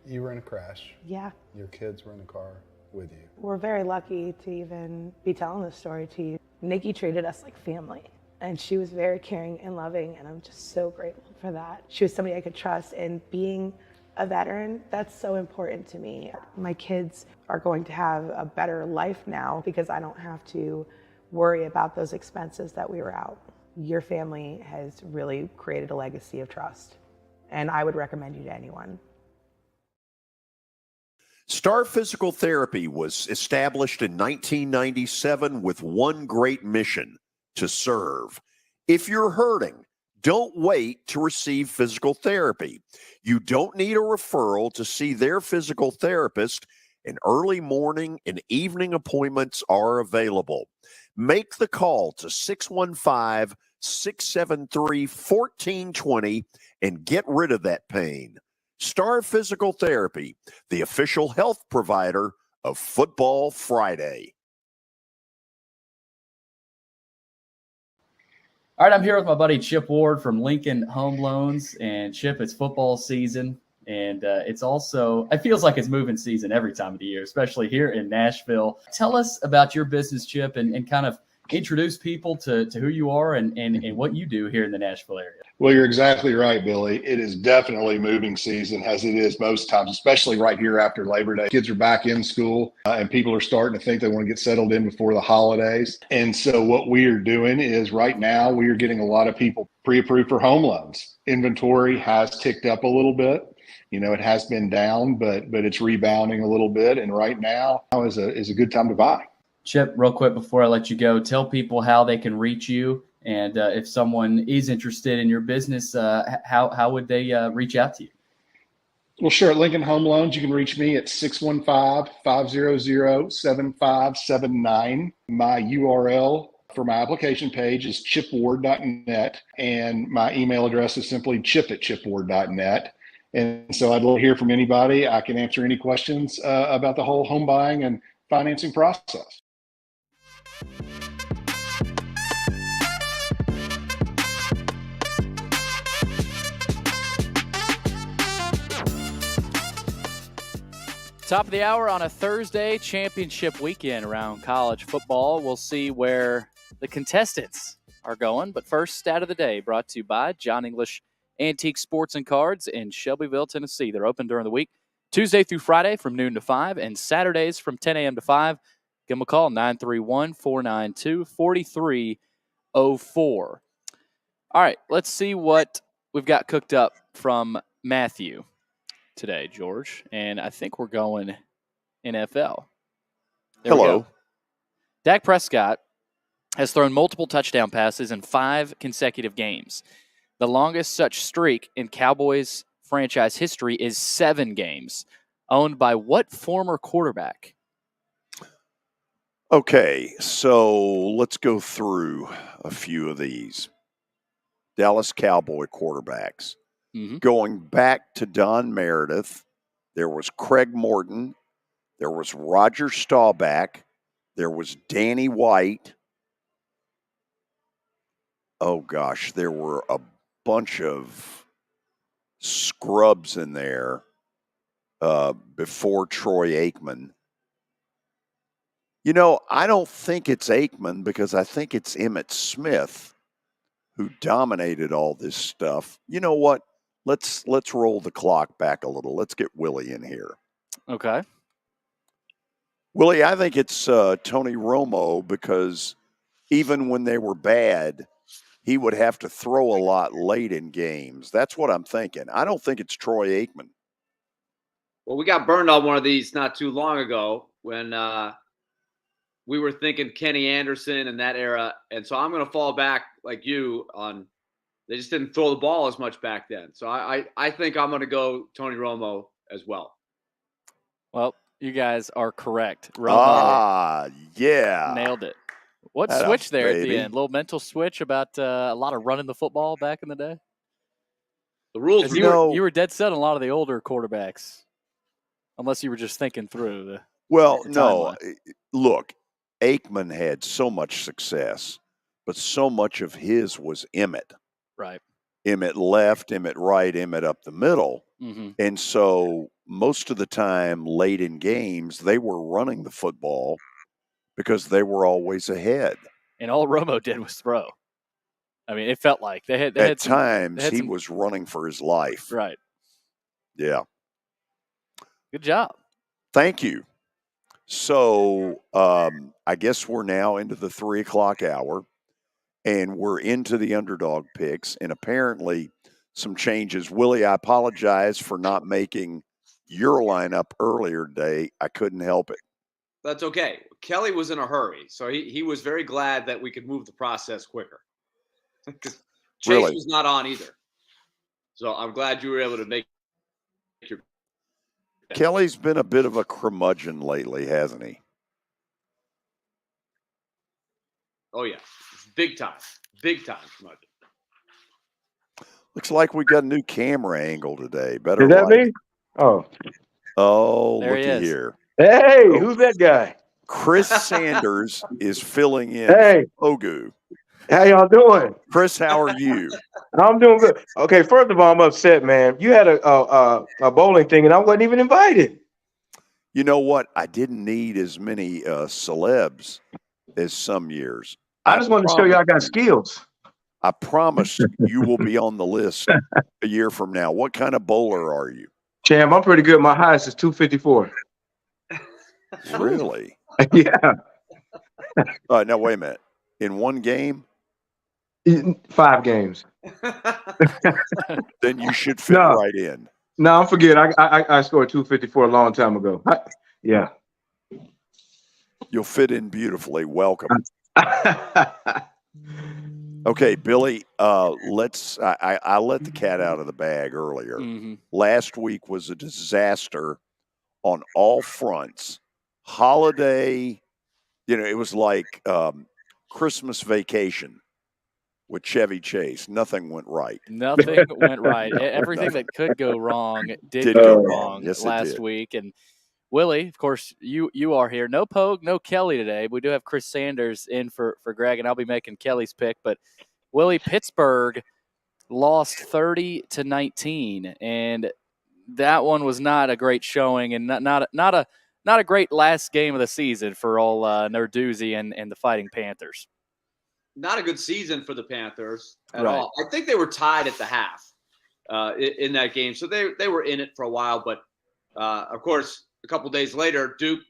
You were in a crash. Yeah. Your kids were in the car with you. We're very lucky to even be telling this story to you. Nikki treated us like family, and she was very caring and loving, and I'm just so grateful for that. She was somebody I could trust, and being a veteran, that's so important to me. My kids are going to have a better life now because I don't have to worry about those expenses that we were out. Your family has really created a legacy of trust, and I would recommend you to anyone. Star Physical Therapy was established in 1997 with one great mission: to serve. If you're hurting, don't wait to receive physical therapy. You don't need a referral to see their physical therapist, and early morning and evening appointments are available. Make the call to 615-673-1420 and get rid of that pain. Star Physical Therapy, the official health provider of Football Friday. All right, I'm here with my buddy Chip Ward from Lincoln Home Loans. And Chip, it's football season, and it's also, it feels like it's moving season every time of the year, especially here in Nashville. Tell us about your business, Chip, and kind of introduce people to who you are and what you do here in the Nashville area. Well, you're exactly right, Billy. It is definitely moving season, as it is most times, especially right here after Labor Day. Kids are back in school, and people are starting to think they want to get settled in before the holidays. And so what we are doing is right now we are getting a lot of people pre-approved for home loans. Inventory has ticked up a little bit. You know, it has been down, but it's rebounding a little bit. And right now is a good time to buy. Chip, real quick before I let you go, tell people how they can reach you. And if someone is interested in your business, how would they reach out to you? Well, sure. At Lincoln Home Loans, you can reach me at 615-500-7579. My URL for my application page is chipward.net, and my email address is simply chip@chipward.net. And so I'd love to hear from anybody. I can answer any questions about the whole home buying and financing process. Top of the hour on a Thursday, championship weekend around college football. We'll see where the contestants are going. But first, stat of the day brought to you by John English Antique Sports and Cards in Shelbyville, Tennessee. They're open during the week, Tuesday through Friday from noon to 5, and Saturdays from 10 a.m. to 5. Give them a call, 931-492-4304. All right, let's see what we've got cooked up from Matthew today, George. And I think we're going NFL. Hello. Dak Prescott has thrown multiple touchdown passes in 5 consecutive games. The longest such streak in Cowboys franchise history is 7 games. Owned by what former quarterback? Okay, so let's go through a few of these. Dallas Cowboy quarterbacks. Mm-hmm. Going back to Don Meredith, there was Craig Morton, there was Roger Staubach, there was Danny White. Oh, gosh, there were a bunch of scrubs in there before Troy Aikman. You know, I don't think it's Aikman because I think it's Emmitt Smith who dominated all this stuff. You know what? Let's roll the clock back a little. Let's get Willy in here. Okay. Willy, I think it's Tony Romo because even when they were bad, he would have to throw a lot late in games. That's what I'm thinking. I don't think it's Troy Aikman. Well, we got burned on one of these not too long ago when we were thinking Kenny Anderson in that era. And so I'm going to fall back like you on they just didn't throw the ball as much back then. So I think I'm going to go Tony Romo as well. Well, you guys are correct. Romo yeah. nailed it. What That switch there at baby. the end? A little mental switch about a lot of running the football back in the day? The rules You were dead set on a lot of the older quarterbacks, unless you were just thinking through the Well, the no. timeline. Look, Aikman had so much success, but so much of his was Emmett. Right. Emmett left, Emmett right, Emmett up the middle. Mm-hmm. And so most of the time late in games, they were running the football because they were always ahead. And all Romo did was throw. I mean, it felt like they had At some, times, they had he some- was running for his life. right. Yeah. Good job. Thank you. So I guess we're now into the 3 o'clock hour, and we're into the underdog picks, and apparently some changes. Willie, I apologize for not making your lineup earlier today. I couldn't help it. That's okay. Kelly was in a hurry, so he was very glad that we could move the process quicker. Because Chase Really? was not on either. So I'm glad you were able to make your Kelly's been a bit of a curmudgeon lately, hasn't he? Oh, yeah. Big time. Big time. Looks like we got a new camera angle today. Better Is that light. me? Oh. Oh, There he looky is. here. Hey, who's that guy? Chris Sanders is filling in Hey. Pogue. How y'all doing? Chris, how are you? I'm doing good. Okay, first of all, I'm upset, man. You had a bowling thing, and I wasn't even invited. You know what? I didn't need as many celebs as some years. I just wanted to show you I got skills. I promise you will be on the list a year from now. What kind of bowler are you? Champ, I'm pretty good. My highest is 254. Really? Yeah. Now, wait a minute. In one game? 5 games. Then you should fit No. right in. No, I'm forget. I scored 254 a long time ago. Yeah. You'll fit in beautifully. Welcome. Okay, Billy, I let the cat out of the bag earlier. Mm-hmm. Last week was a disaster on all fronts. Holiday, it was like Christmas vacation with Chevy Chase. Nothing went right. Nothing went right. Everything that could go wrong did go go wrong. wrong Yes, it last did. week. And Willie, of course, you are here. No Pogue, no Kelly today. We do have Chris Sanders in for Greg, and I'll be making Kelly's pick. But Willie, Pittsburgh lost 30-19, and that one was not a great showing, and not a great last game of the season for all Narduzzi and the Fighting Panthers. Not a good season for the Panthers at Right. all. I think they were tied at the half in that game. So they were in it for a while. But, of course, a couple days later, Duke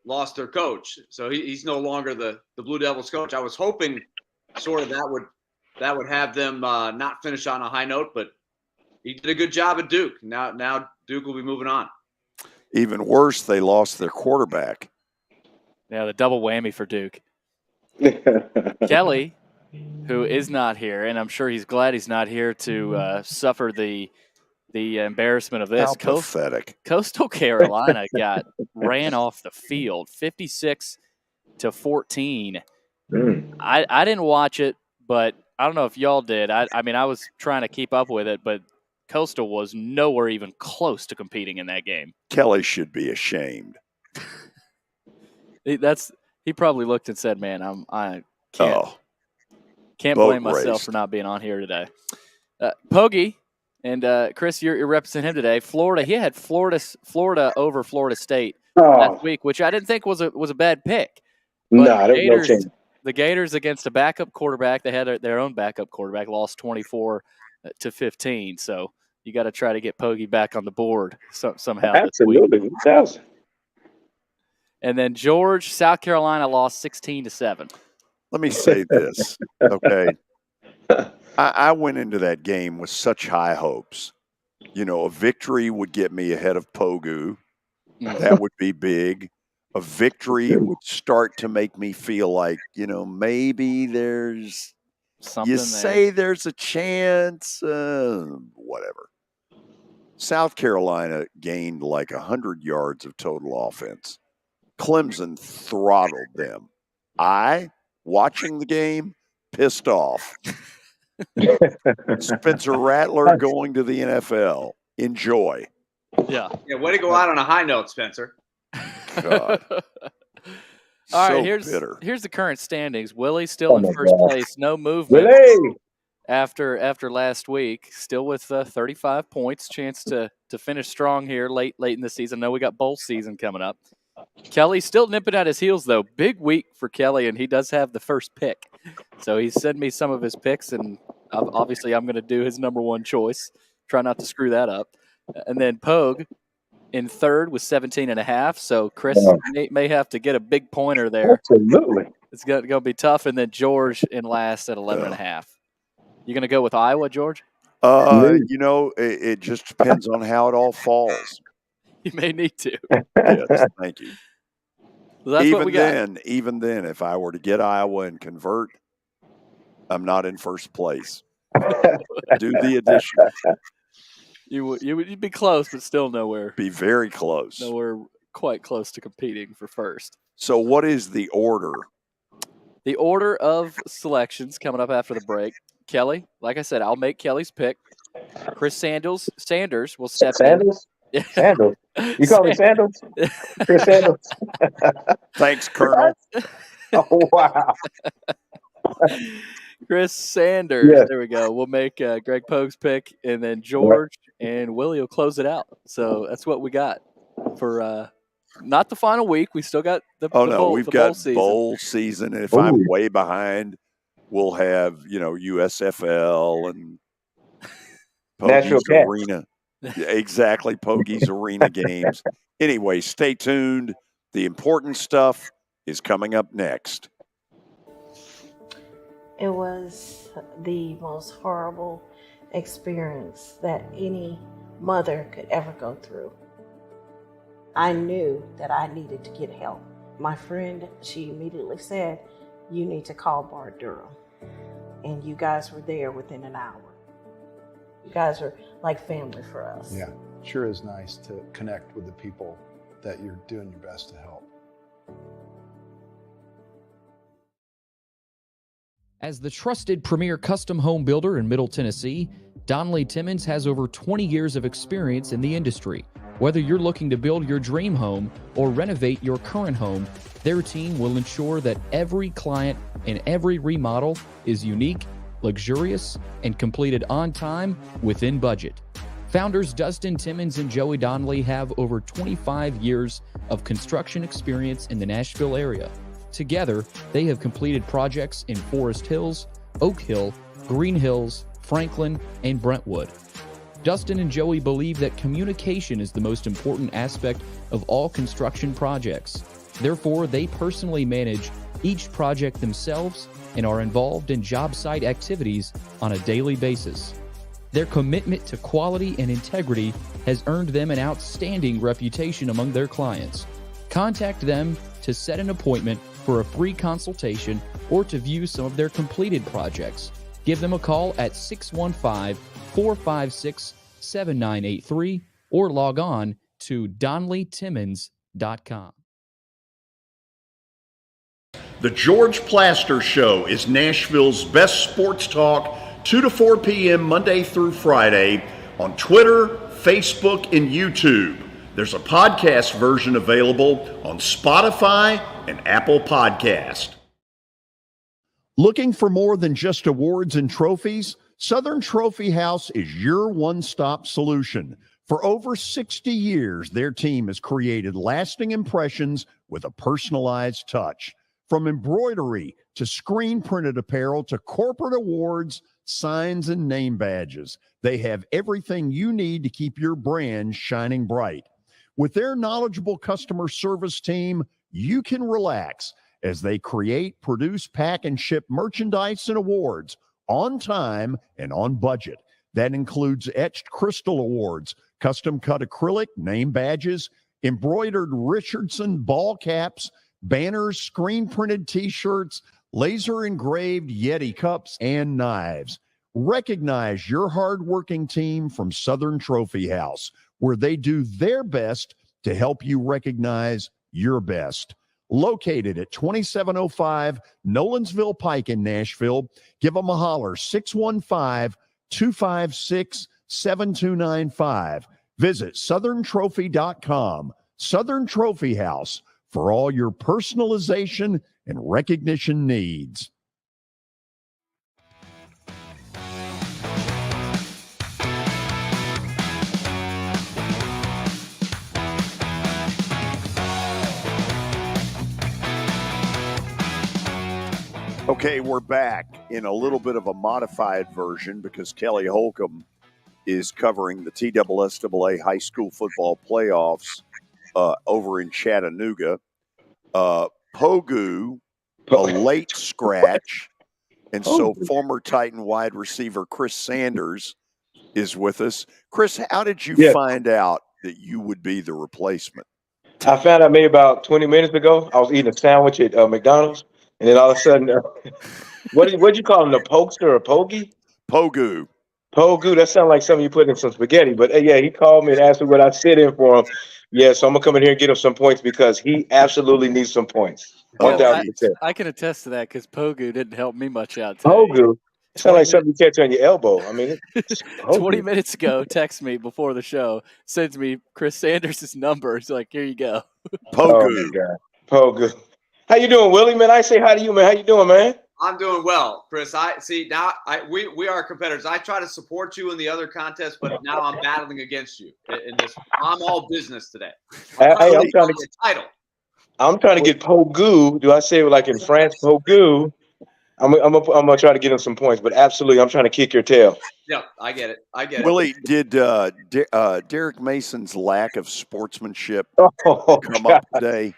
lost their coach. So he's no longer the Blue Devils coach. I was hoping sort of that would have them not finish on a high note. But he did a good job at Duke. Now Duke will be moving on. Even worse, they lost their quarterback. Yeah, the double whammy for Duke. Kelly, who is not here, and I'm sure he's glad he's not here to suffer the embarrassment of this. How pathetic. Coastal Carolina ran off the field 56-14. I didn't watch it, but I don't know if y'all did. I mean, I was trying to keep up with it, but Coastal was nowhere even close to competing in that game. Kelly should be ashamed. He probably looked and said, "Man, I can't Boat blame myself raced. for not being on here today." Pogue and Chris, you're representing him today. Florida, he had Florida over Florida State last week, which I didn't think was a bad pick. But Nah, there's no chance. The Gators against a backup quarterback, they had their own backup quarterback, lost 24-15. So you got to try to get Pogue back on the board somehow this week. Absolutely. 1,000. And then George, South Carolina lost 16-7. Let me say this, okay? I went into that game with such high hopes. You know, a victory would get me ahead of Pogue. That would be big. A victory would start to make me feel like, you know, maybe there's something. You say there's a chance, whatever. South Carolina gained like 100 yards of total offense. Clemson throttled them. Watching the game, pissed off. Spencer Rattler going to the NFL. Enjoy. Yeah. Yeah, way to go out on a high note, Spencer. God. All So right, bitter. here's the current standings. Willie still in first place, no movement Willy! after last week. Still with 35 points, chance to finish strong here late in the season. I know we got bowl season coming up. Kelly still nipping at his heels though. Big week for Kelly, and he does have the first pick. So he sent me some of his picks, and obviously I'm going to do his number one choice. Try not to screw that up. And then Pogue in third with 17.5. So Chris may have to get a big pointer there. Absolutely. It's going to be tough. And then George in last at 11.5. You going to go with Iowa, George? You know, it just depends on how it all falls. You may need to. Yes, thank you. Well, that's what we got. Even then, if I were to get Iowa and convert, I'm not in first place. Do the addition. You'd be close, but still nowhere. Be very close. Nowhere quite close to competing for first. So what is the order? The order of selections coming up after the break. Kelly, like I said, I'll make Kelly's pick. Chris Sanders will step in. Sandals? You call me Sandals? Chris Sandals? Thanks, Colonel. Oh, wow. Chris Sanders. Yes. There we go. We'll make Greg Pogue's pick, and then George and Willie will close it out. So that's what we got for not the final week. We still got the we've got bowl season. And if I'm way behind, we'll have, USFL and Pogue's Arena. Exactly, Pogue's Arena games. Anyway, stay tuned. The important stuff is coming up next. It was the most horrible experience that any mother could ever go through. I knew that I needed to get help. My friend, she immediately said, "You need to call Bart Durham." And you guys were there within an hour. You guys are like family for us. Yeah, sure is nice to connect with the people that you're doing your best to help. As the trusted premier custom home builder in Middle Tennessee, Daunic Timmons has over 20 years of experience in the industry. Whether you're looking to build your dream home or renovate your current home, their team will ensure that every client and every remodel is unique, luxurious, and completed on time within budget. Founders Dustin Timmons and Joey Donnelly have over 25 years of construction experience in the Nashville area. Together, they have completed projects in Forest Hills, Oak Hill, Green Hills, Franklin, and Brentwood. Dustin and Joey believe that communication is the most important aspect of all construction projects. Therefore, they personally manage each project themselves and are involved in job site activities on a daily basis. Their commitment to quality and integrity has earned them an outstanding reputation among their clients. Contact them to set an appointment for a free consultation or to view some of their completed projects. Give them a call at 615-456-7983 or log on to DonnellyTimmons.com. The George Plaster Show is Nashville's best sports talk, 2 to 4 p.m. Monday through Friday on Twitter, Facebook, and YouTube. There's a podcast version available on Spotify and Apple Podcast. Looking for more than just awards and trophies? Southern Trophy House is your one-stop solution. For over 60 years, their team has created lasting impressions with a personalized touch. From embroidery to screen-printed apparel to corporate awards, signs, and name badges, they have everything you need to keep your brand shining bright. With their knowledgeable customer service team, you can relax as they create, produce, pack, and ship merchandise and awards on time and on budget. That includes etched crystal awards, custom-cut acrylic, name badges, embroidered Richardson ball caps, banners, screen-printed T-shirts, laser-engraved Yeti cups, and knives. Recognize your hard-working team from Southern Trophy House, where they do their best to help you recognize your best. Located at 2705 Nolensville Pike in Nashville, give them a holler, 615-256-7295. Visit southerntrophy.com. Southern Trophy House, for all your personalization and recognition needs. Okay, we're back in a little bit of a modified version because Kelly Holcomb is covering the TSSAA high school football playoffs over in Chattanooga. Pogue, a late scratch, and so former Titan wide receiver Chris Sanders is with us. Chris, how did you find out that you would be the replacement? I found out maybe about 20 minutes ago. I was eating a sandwich at McDonald's, and then all of a sudden, what'd you call him, the pokester or Pogie? Pogue. Pogue, that sounds like something you put in some spaghetti. But yeah, he called me and asked me what I'd sit in for him. Yeah, so I'm going to come in here and get him some points because he absolutely needs some points. 1,000%. I can attest to that because Pogue didn't help me much out today. Pogue? It sounds like something you catch on your elbow. I mean, 20 minutes ago, text me before the show, sends me Chris Sanders' number. He's like, here you go. Pogue. Oh, my God. Pogue. How you doing, Willie, man? I say hi to you, man. How you doing, man? I'm doing well, Chris. We are competitors. I try to support you in the other contests, but now I'm battling against you in this. I'm all business today. I'm trying to get title. I'm trying to get Pogue. Do I say it like in France, Pogue? I'm gonna try to get him some points, but absolutely, I'm trying to kick your tail. Yeah, I get it. Willie, did Derek Mason's lack of sportsmanship come up today?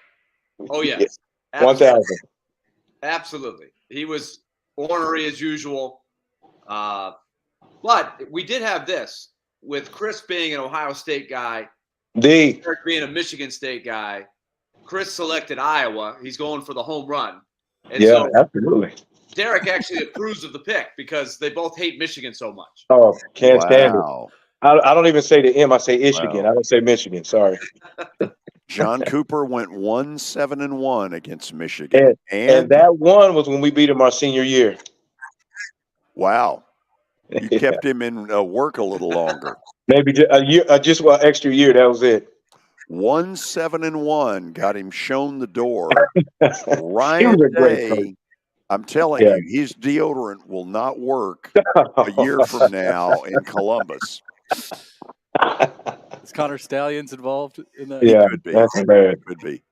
Oh yes, 1,000. Absolutely. He was ornery as usual. But we did have this with Chris being an Ohio State guy, Derek being a Michigan State guy. Chris selected Iowa. He's going for the home run. And yeah, absolutely. Derek actually approves of the pick because they both hate Michigan so much. Oh, can't stand it. I don't even say the M. I say Michigan. I don't say Michigan. Sorry. John Cooper went 1-7-1 against Michigan. And that one was when we beat him our senior year. Wow. You kept him in work a little longer. Maybe a year, just an extra year. That was it. 1-7-1 got him shown the door. Ryan Day, I'm telling you, his deodorant will not work a year from now in Columbus. Is Connor Stallions involved in that? Yeah, could be. That's bad. Could be.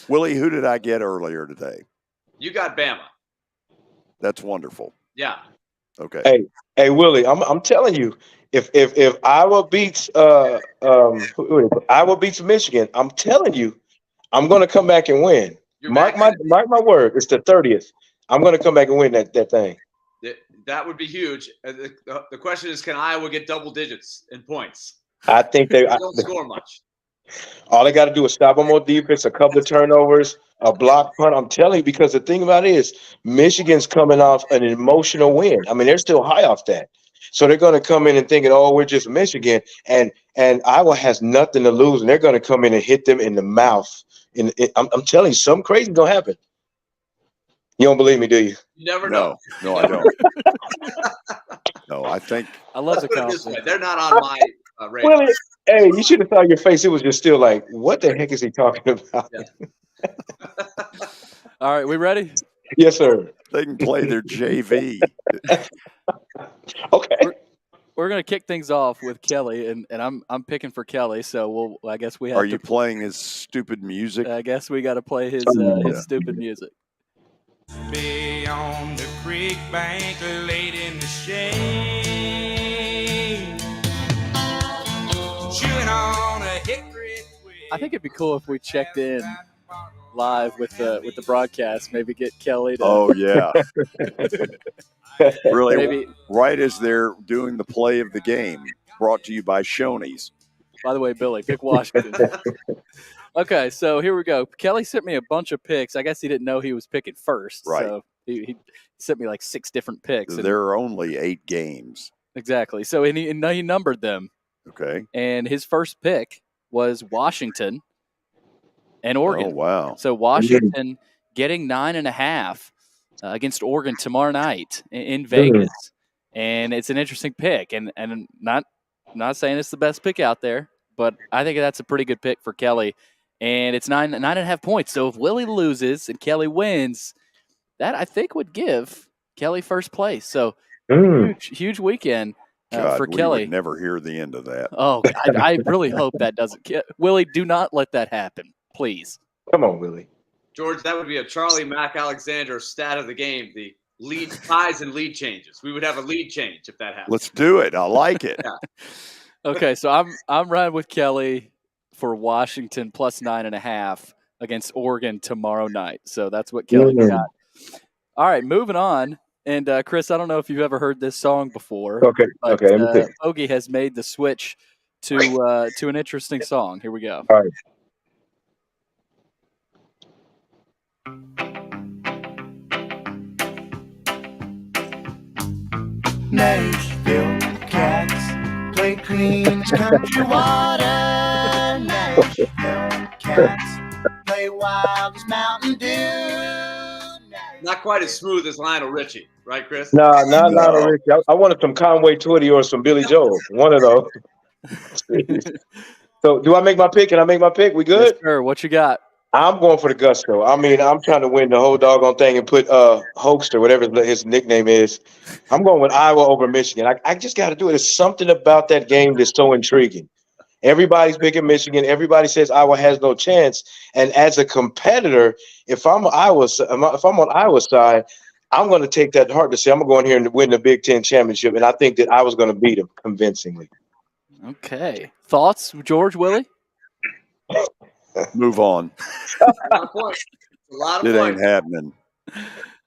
Willie, who did I get earlier today? You got Bama. That's wonderful. Yeah. Okay. Hey, Willie, I'm telling you, if Iowa beats Michigan, I'm telling you, I'm going to come back and win. Mark my word. It's the 30th. I'm going to come back and win that thing. That would be huge. The question is, can Iowa get double digits in points? I think they don't score much. All they got to do is stop them on defense, a couple of turnovers, a block punt. I'm telling you, because the thing about it is Michigan's coming off an emotional win. I mean, they're still high off that. So they're going to come in and thinking, oh, we're just Michigan. And Iowa has nothing to lose, and they're going to come in and hit them in the mouth. I'm telling you, something crazy going to happen. You don't believe me, do you? You never know. No, I don't. No, I think. I love the compliment. They're not on my radar. Well, hey, you should have saw your face. It was just still like, what the heck is he talking about? Yeah. All right, we ready? Yes, sir. They can play their JV. Okay. We're gonna kick things off with Kelly, and I'm picking for Kelly. So I guess we have. Are you playing his stupid music? I guess we got to play his stupid music. Be on the creek bank late in the shade, chewing on a hickory twig. I think it'd be cool if we checked in live with the broadcast. Maybe get Kelly to. Oh yeah. Really, Maybe. right as they're doing the play of the game, brought to you by Shoney's. By the way, Billy, pick Washington. Okay, so here we go. Kelly sent me a bunch of picks. I guess he didn't know he was picking first. Right. So he sent me like 6 different picks. There are only 8 games. Exactly. So he numbered them. Okay. And his first pick was Washington and Oregon. Oh, wow. So Washington getting 9.5 against Oregon tomorrow night in Vegas. And it's an interesting pick. And not saying it's the best pick out there, but I think that's a pretty good pick for Kelly. And it's 9.5 points. So if Willy loses and Kelly wins, that I think would give Kelly first place. So huge weekend God, for we Kelly. would never hear the end of that. Oh, I really hope that doesn't. Willy, do not let that happen, please. Come on, Willy. George, that would be a Charlie Mack Alexander stat of the game. The lead ties and lead changes. We would have a lead change if that happened. Let's do it. I like it. Yeah. Okay, so I'm riding with Kelly for Washington plus 9.5 against Oregon tomorrow night. So that's what Kelly got. All right, moving on. And Chris, I don't know if you've ever heard this song before. Okay. Let me think. Pogue has made the switch to an interesting song. Here we go. All right. Nashville Cats play Queens Country Water. Nashville Cats play wild as Mountain Dew. Not quite as smooth as Lionel Richie, right, Chris? No, not Lionel Richie. I wanted some Conway Twitty or some Billy Joel. One of those. So, do I make my pick? Can I make my pick? We good? Yes, sir. What you got? I'm going for the gusto. I mean, I'm trying to win the whole doggone thing and put Hoaxster, whatever his nickname is. I'm going with Iowa over Michigan. I just got to do it. There's something about that game that's so intriguing. Everybody's picking Michigan. Everybody says Iowa has no chance. And as a competitor, if I'm on Iowa's side, I'm going to take that to heart to say I'm going to go in here and win the Big Ten championship. And I think that I was going to beat them convincingly. Okay. Thoughts, George, Willy? Move on. A lot of points. It ain't happening.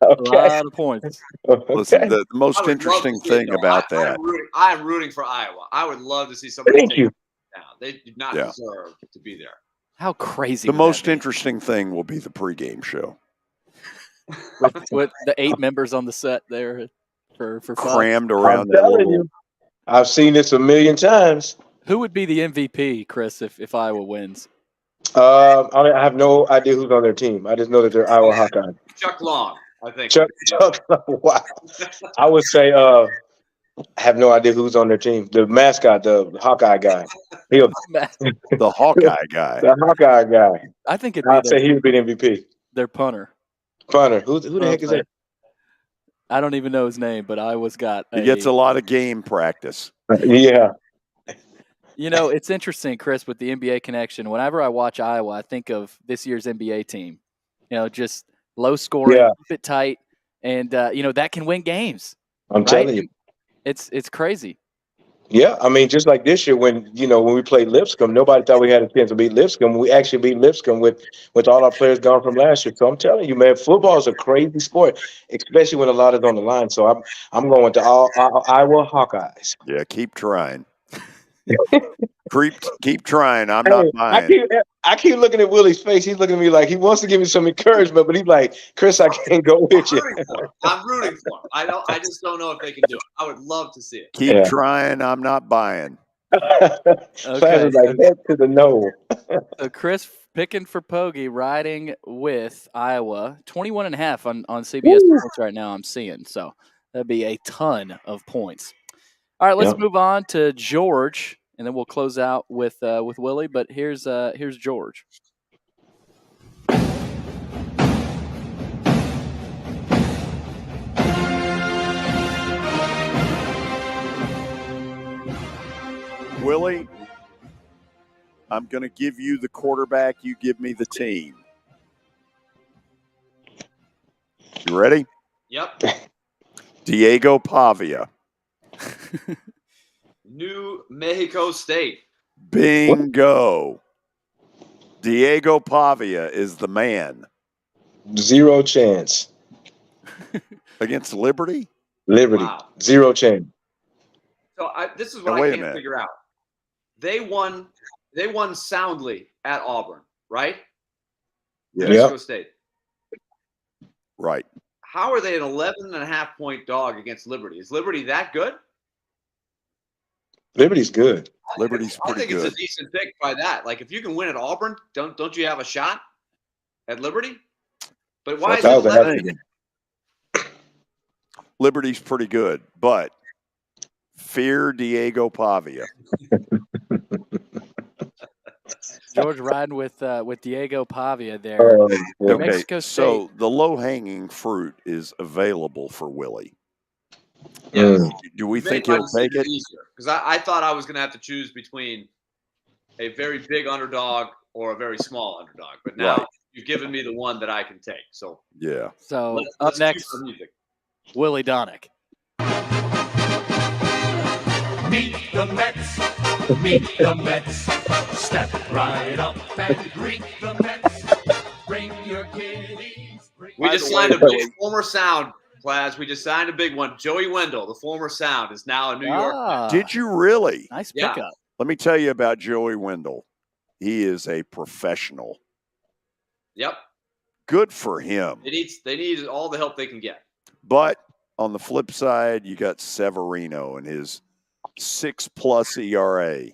Okay. A lot of points. Listen, the most interesting thing about that. I'm rooting for Iowa. I would love to see somebody. Thank you. Now. They do not deserve to be there. How crazy. The most interesting thing will be the pregame show. With the 8 members on the set there for fun. Crammed around I'm telling you. I've seen this a million times. Who would be the MVP, Chris, if Iowa wins? I have no idea who's on their team. I just know that they're Iowa Hawkeyes. Chuck Long, I think. Chuck wow. I would say I have no idea who's on their team. The mascot, the Hawkeye guy. The Hawkeye guy. The Hawkeye guy. I think I'd say he would be the MVP. Their punter. Who the heck is that? I don't even know his name, but Iowa's got. He gets a lot of game practice. Yeah. You know, it's interesting, Chris, with the NBA connection. Whenever I watch Iowa, I think of this year's NBA team. You know, just low scoring, keep it tight, and that can win games. I'm telling you, it's crazy. Yeah, I mean, just like this year when we played Lipscomb, nobody thought we had a chance to beat Lipscomb. We actually beat Lipscomb with all our players gone from last year. So I'm telling you, man, football is a crazy sport, especially when a lot is on the line. So I'm going to all Iowa Hawkeyes. Yeah, keep trying. Keep trying. I'm not buying. I keep looking at Willy's face. He's looking at me like he wants to give me some encouragement, but he's like, Chris, I can't go with you. I'm rooting for him. I just don't know if they can do it. I would love to see it. Keep trying. I'm not buying. Head to the no. So Chris picking for Pogue, riding with Iowa, 21.5 on CBS Sports right now. I'm seeing, so that'd be a ton of points. All right, let's move on to George, and then we'll close out with Willy. But here's George. Willy, I'm going to give you the quarterback. You give me the team. You ready? Yep. Diego Pavia. New Mexico State. Bingo. Diego Pavia is the man. 0 chance. Against Liberty? Liberty. Wow. 0 chance. So this is what Now, wait I a can't minute. figure out. They won soundly at Auburn, right? Yeah. Yep. Mexico State. Right. How are they an 11.5-point dog against Liberty? Is Liberty that good? Liberty's good. Liberty's I pretty think good. it's a decent pick by that. Like, if you can win at Auburn, don't you have a shot at Liberty? But why is it That was a 11? happy game. Liberty's pretty good, but fear Diego Pavia. George riding with Diego Pavia there. Yeah. Okay, Mexico State. so the low-hanging fruit is available for Willie. Mm. Do we Made think my he'll take it? easier, because I thought I was going to have to choose between a very big underdog or a very small underdog. But now Right. you've given me the one that I can take. So Yeah. So let's up next, cue some music. Willy Daunic. Meet the Mets. Meet the Mets. Step right up and greet the Mets. Bring your kiddies. We By just the signed a way, big former Sound, Plaz. We just signed a big one. Joey Wendell, the former Sound, is now a New York. Did you really? Nice Yeah. pickup. Let me tell you about Joey Wendell. He is a professional. Yep. Good for him. They need all the help they can get. But on the flip side, you got Severino and his 6+ ERA.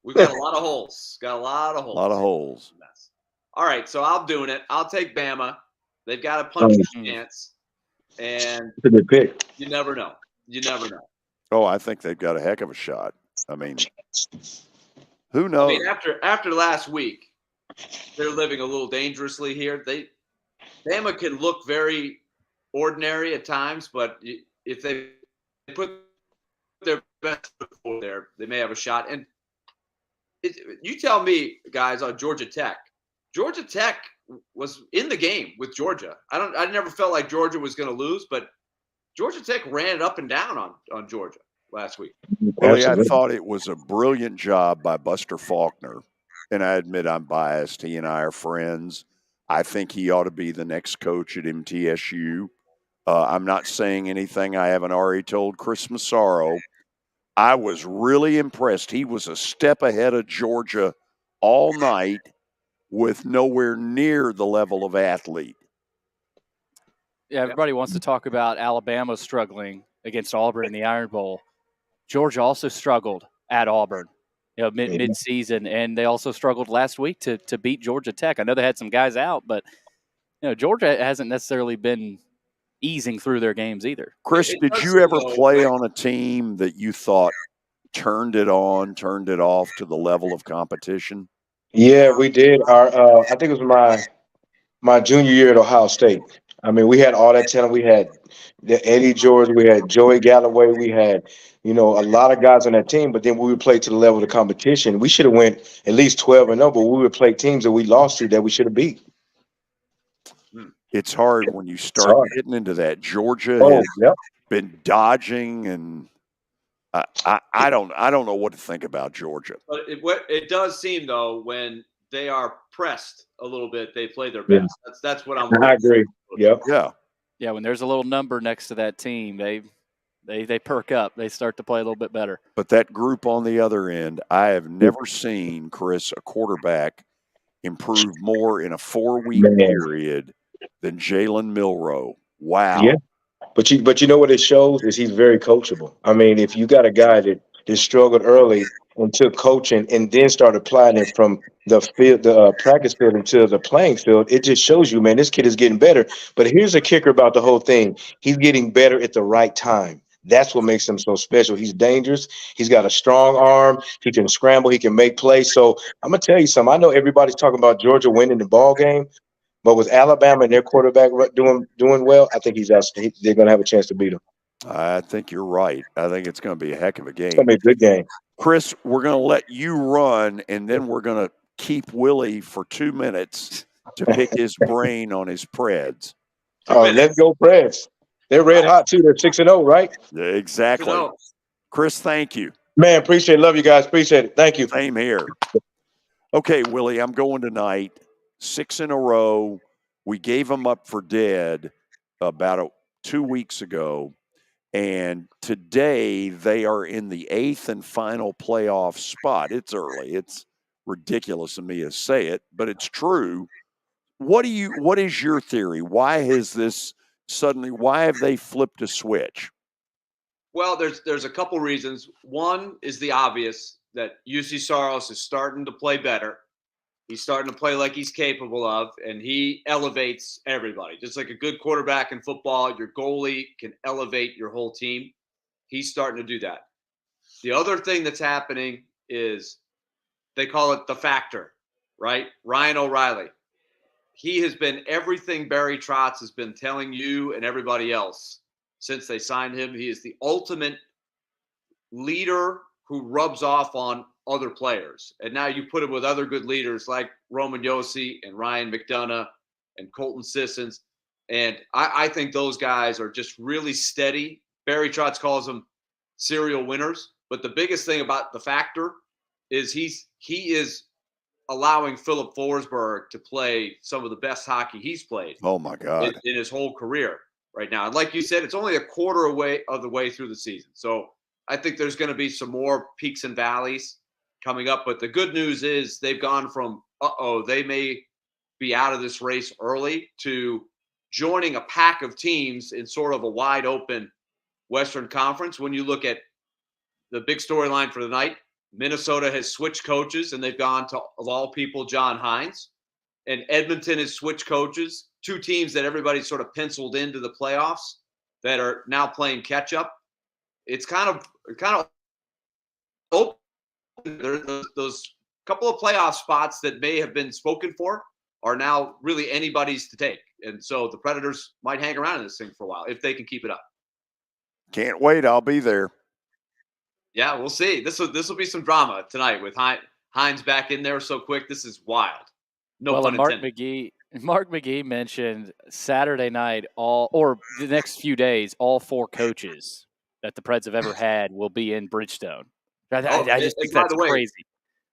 We've got a lot of holes. Got a lot of A holes. lot of holes. All right, so I'm doing it. I'll take Bama. They've got a puncher's chance, and It's a good pick. you never know. You never know. Oh, I think they've got a heck of a shot. I mean, who I knows? mean, after last week, they're living a little dangerously here. Bama can look very ordinary at times, but if they put their best foot forward there, they may have a shot. And you tell me, guys, on Georgia Tech. Georgia Tech was in the game with Georgia. I never felt like Georgia was going to lose, but Georgia Tech ran it up and down on Georgia last week. Well, I thought it was a brilliant job by Buster Faulkner. And I admit I'm biased. He and I are friends. I think he ought to be the next coach at MTSU. I'm not saying anything I haven't already told Chris Massaro. I was really impressed. He was a step ahead of Georgia all night with nowhere near the level of athlete. Yeah, everybody wants to talk about Alabama struggling against Auburn in the Iron Bowl. Georgia also struggled at Auburn, mid-season, and they also struggled last week to beat Georgia Tech. I know they had some guys out, but Georgia hasn't necessarily been easing through their games either. Chris, did you ever play on a team that you thought turned it on, turned it off to the level of competition? Yeah, we did. I think it was my junior year at Ohio State. I mean, we had all that talent. We had Eddie George, we had Joey Galloway, we had, a lot of guys on that team. But then we would play to the level of the competition. We should have went at least 12-0, but we would play teams that we lost to that we should have beat. It's hard when you start getting into that. Georgia has been dodging, and I don't know what to think about Georgia. But it does seem, though, when they are pressed a little bit, they play their best. Yeah. That's what I'm. I agree. Yep. Yeah. When there's a little number next to that team, they perk up. They start to play a little bit better. But that group on the other end, I have never seen, Chris, a quarterback improve more in a 4-week period than Jalen Milroe. Wow. Yeah. But you know what it shows is he's very coachable. I mean, if you got a guy that struggled early and took coaching and then started applying it from the field, the practice field into the playing field, it just shows you, man, this kid is getting better. But here's the kicker about the whole thing. He's getting better at the right time. That's what makes him so special. He's dangerous. He's got a strong arm. He can scramble. He can make plays. So I'm going to tell you something. I know everybody's talking about Georgia winning the ball game, but with Alabama and their quarterback doing well, I think they're going to have a chance to beat him. I think you're right. I think it's going to be a heck of a game. It's going to be a good game. Chris, we're going to let you run, and then we're going to keep Willie for 2 minutes to pick his brain on his Preds. Oh, let's go Preds. They're red hot, too. They're 6-0, right? Exactly. Chris, thank you. Man, appreciate it. Love you guys. Appreciate it. Thank you. Same here. Okay, Willie, I'm going tonight. 6 in a row. We gave them up for dead about 2 weeks ago. And today they are in the 8th and final playoff spot. It's early. It's ridiculous of me to say it, but it's true. What is your theory? Why has this why have they flipped a switch? Well, there's a couple reasons. One is the obvious, that UC Saros is starting to play better. He's starting to play like he's capable of, and he elevates everybody. Just like a good quarterback in football, your goalie can elevate your whole team. He's starting to do that. The other thing that's happening is they call it the factor, right? Ryan O'Reilly. He has been everything Barry Trotz has been telling you and everybody else since they signed him. He is the ultimate leader who rubs off on other players. And now you put him with other good leaders like Roman Yossi and Ryan McDonough and Colton Sissons. And I think those guys are just really steady. Barry Trotz calls them serial winners. But the biggest thing about the factor is he is allowing Philip Forsberg to play some of the best hockey he's played. Oh, my God. In his whole career right now. And like you said, it's only a quarter of the way through the season. So I think there's going to be some more peaks and valleys coming up. But the good news is they've gone from, they may be out of this race early, to joining a pack of teams in sort of a wide open Western Conference. When you look at the big storyline for the night, Minnesota has switched coaches, and they've gone to, of all people, John Hines. And Edmonton has switched coaches, two teams that everybody sort of penciled into the playoffs that are now playing catch up. It's kind of open. There's those couple of playoff spots that may have been spoken for are now really anybody's to take. And so the Predators might hang around in this thing for a while if they can keep it up. Can't wait. I'll be there. Yeah, we'll see. This will be some drama tonight with Hines back in there so quick. This is wild. No pun intended. Mark McGee mentioned Saturday night or the next few days, all four coaches that the Preds have ever had will be in Bridgestone. I just think that's crazy.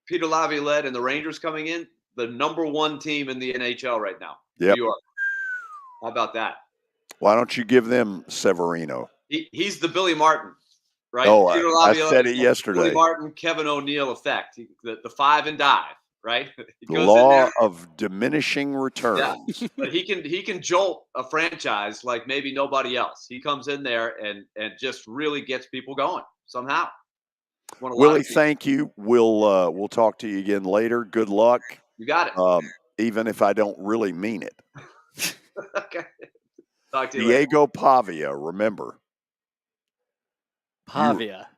Peter Laviolette and the Rangers coming in, the number one team in the NHL right now. Yep. New York. How about that? Why don't you give them Severino? He's the Billy Martin, right? Oh, Peter I said it yesterday. Billy Martin, Kevin O'Neill effect. The five and dive, right? The law of diminishing returns. Yeah. But he can jolt a franchise like maybe nobody else. He comes in there and just really gets people going somehow. Willie, thank you. We'll talk to you again later. Good luck. You got it. Even if I don't really mean it. Okay. Talk to you later. Diego Pavia, remember. Pavia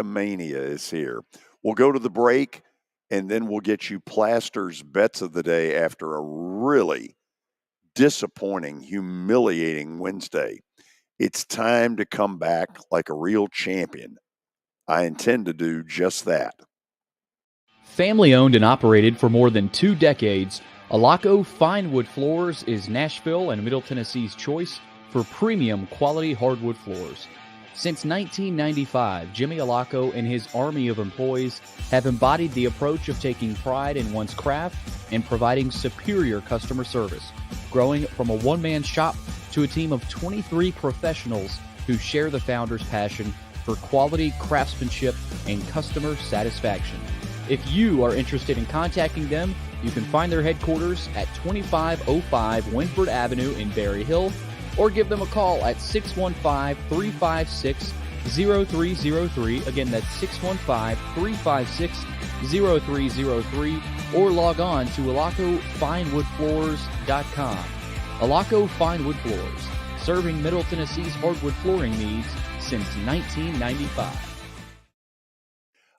Mania is here. We'll go to the break, and then we'll get you Plaster's bets of the day after a really disappointing, humiliating Wednesday. It's time to come back like a real champion. I intend to do just that. Family owned and operated for more than 2 decades, Alaco Fine Wood Floors is Nashville and Middle Tennessee's choice for premium quality hardwood floors. Since 1995, Jimmy Alaco and his army of employees have embodied the approach of taking pride in one's craft and providing superior customer service, growing from a one-man shop to a team of 23 professionals who share the founder's passion for quality craftsmanship and customer satisfaction. If you are interested in contacting them, you can find their headquarters at 2505 Winford Avenue in Berry Hill, or give them a call at 615-356-0303. Again, that's 615-356-0303, or log on to alacofinewoodfloors.com. Alaco Fine Wood Floors, serving Middle Tennessee's hardwood flooring needs since 1995.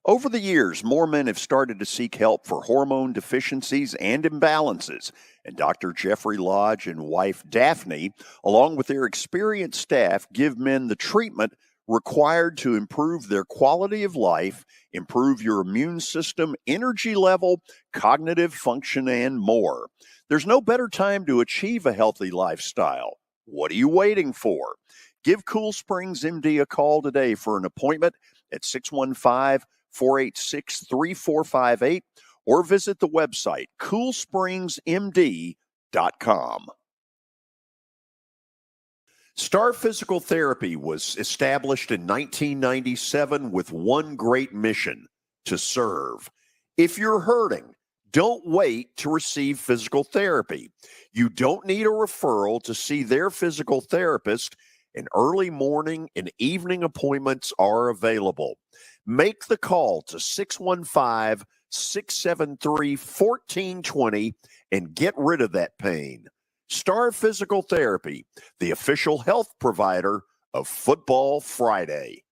Over the years, more men have started to seek help for hormone deficiencies and imbalances, and Dr. Jeffrey Lodge and wife Daphne, along with their experienced staff, give men the treatment required to improve their quality of life, improve your immune system, energy level, cognitive function, and more. There's no better time to achieve a healthy lifestyle. What are you waiting for? Give Cool Springs MD a call today for an appointment at 615-486-3458 or visit the website coolspringsmd.com. Star Physical Therapy was established in 1997 with one great mission: to serve. If you're hurting, don't wait to receive physical therapy. You don't need a referral to see their physical therapist, and early morning and evening appointments are available. Make the call to 615-673-1420 and get rid of that pain. Star Physical Therapy, the official health provider of Football Friday.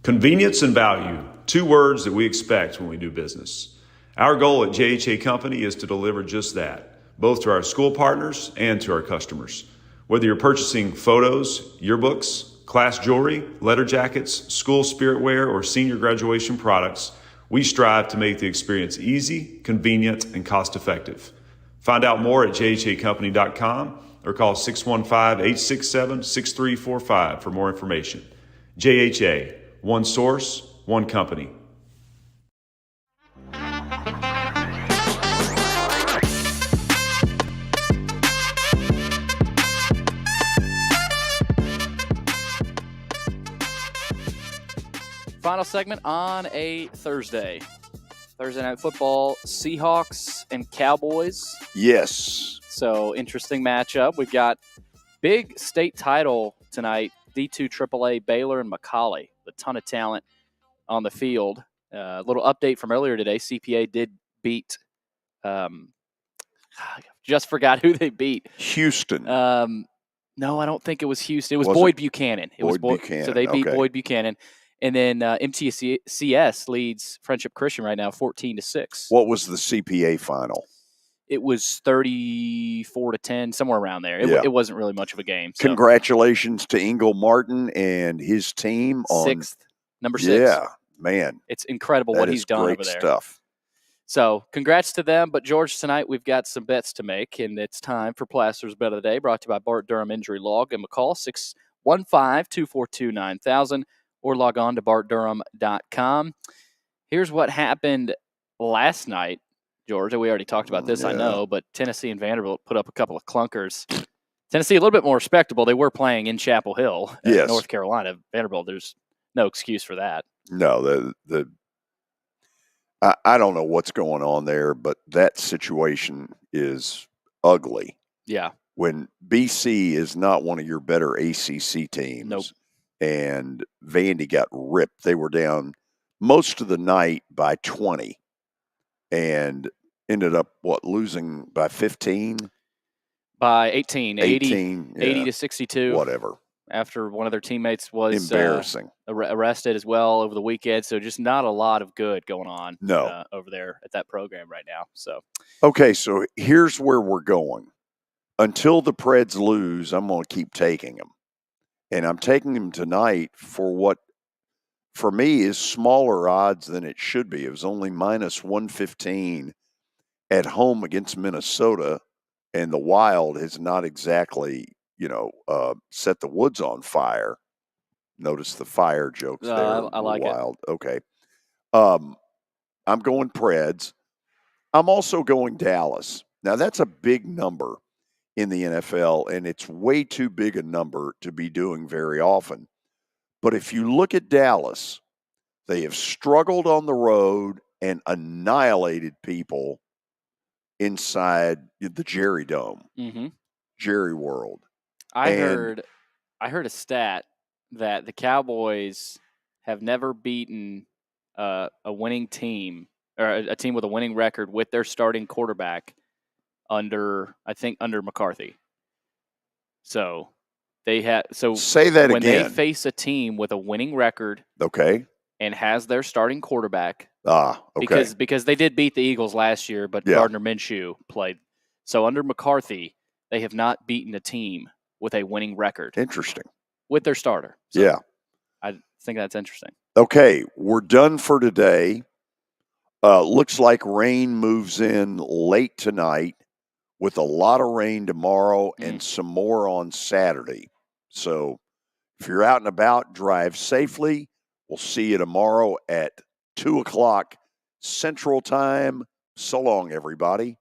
Convenience and value, 2 words that we expect when we do business. Our goal at JHA Company is to deliver just that, both to our school partners and to our customers. Whether you're purchasing photos, yearbooks, class jewelry, letter jackets, school spirit wear, or senior graduation products, we strive to make the experience easy, convenient, and cost-effective. Find out more at jhacompany.com or call 615-867-6345 for more information. JHA, one source, one company. Final segment on a Thursday Night Football, Seahawks and Cowboys. Yes. So, interesting matchup. We've got big state title tonight, D2 AAA Baylor and McCallie. A ton of talent on the field. A little update from earlier today. CPA did beat, just forgot who they beat. Houston. No, I don't think it was Houston. It was Boyd Buchanan. It was Buchanan. So they beat Okay. Boyd Buchanan. And then MTCS leads Friendship Christian right now 14-6. What was the CPA final? It was 34-10, somewhere around there. It wasn't really much of a game. So. Congratulations to Ingle Martin and his team on number 6. Yeah, man. It's incredible what he's done over there. Stuff. So congrats to them. But George, tonight we've got some bets to make, and it's time for Plaster's Bet of the Day, brought to you by Bart Durham Injury Law. Give them a call, 615-242-9000. Or log on to bartdurham.com. Here's what happened last night, George. We already talked about this, I know, but Tennessee and Vanderbilt put up a couple of clunkers. Tennessee, a little bit more respectable. They were playing in Chapel Hill, North Carolina. Vanderbilt, there's no excuse for that. No, I don't know what's going on there, but that situation is ugly. Yeah. When BC is not one of your better ACC teams. Nope. And Vandy got ripped. They were down most of the night by 20 and ended up, losing by 15? By 18. 80 to 62. Whatever. After one of their teammates was embarrassing arrested as well over the weekend. So just not a lot of good going on over there at that program right now. So okay, so here's where we're going. Until the Preds lose, I'm going to keep taking them. And I'm taking them tonight for what, for me, is smaller odds than it should be. It was only minus 115 at home against Minnesota, and the Wild has not exactly, set the woods on fire. Notice the fire jokes there. I like Wild. It. Okay. I'm going Preds. I'm also going Dallas. Now, that's a big number in the NFL, and it's way too big a number to be doing very often. But if you look at Dallas, they have struggled on the road and annihilated people inside the Jerry Dome, Jerry World. I heard a stat that the Cowboys have never beaten a winning team or a team with a winning record with their starting quarterback under McCarthy. So they say that when again. they face a team with a winning record, okay, and has their starting quarterback, okay, because they did beat the Eagles last year, but Gardner Minshew played. So under McCarthy, they have not beaten a team with a winning record. Interesting. With their starter. So yeah, I think that's interesting. Okay, we're done for today. Looks like rain moves in late tonight, with a lot of rain tomorrow and some more on Saturday. So if you're out and about, drive safely. We'll see you tomorrow at 2 o'clock Central Time. So long, everybody.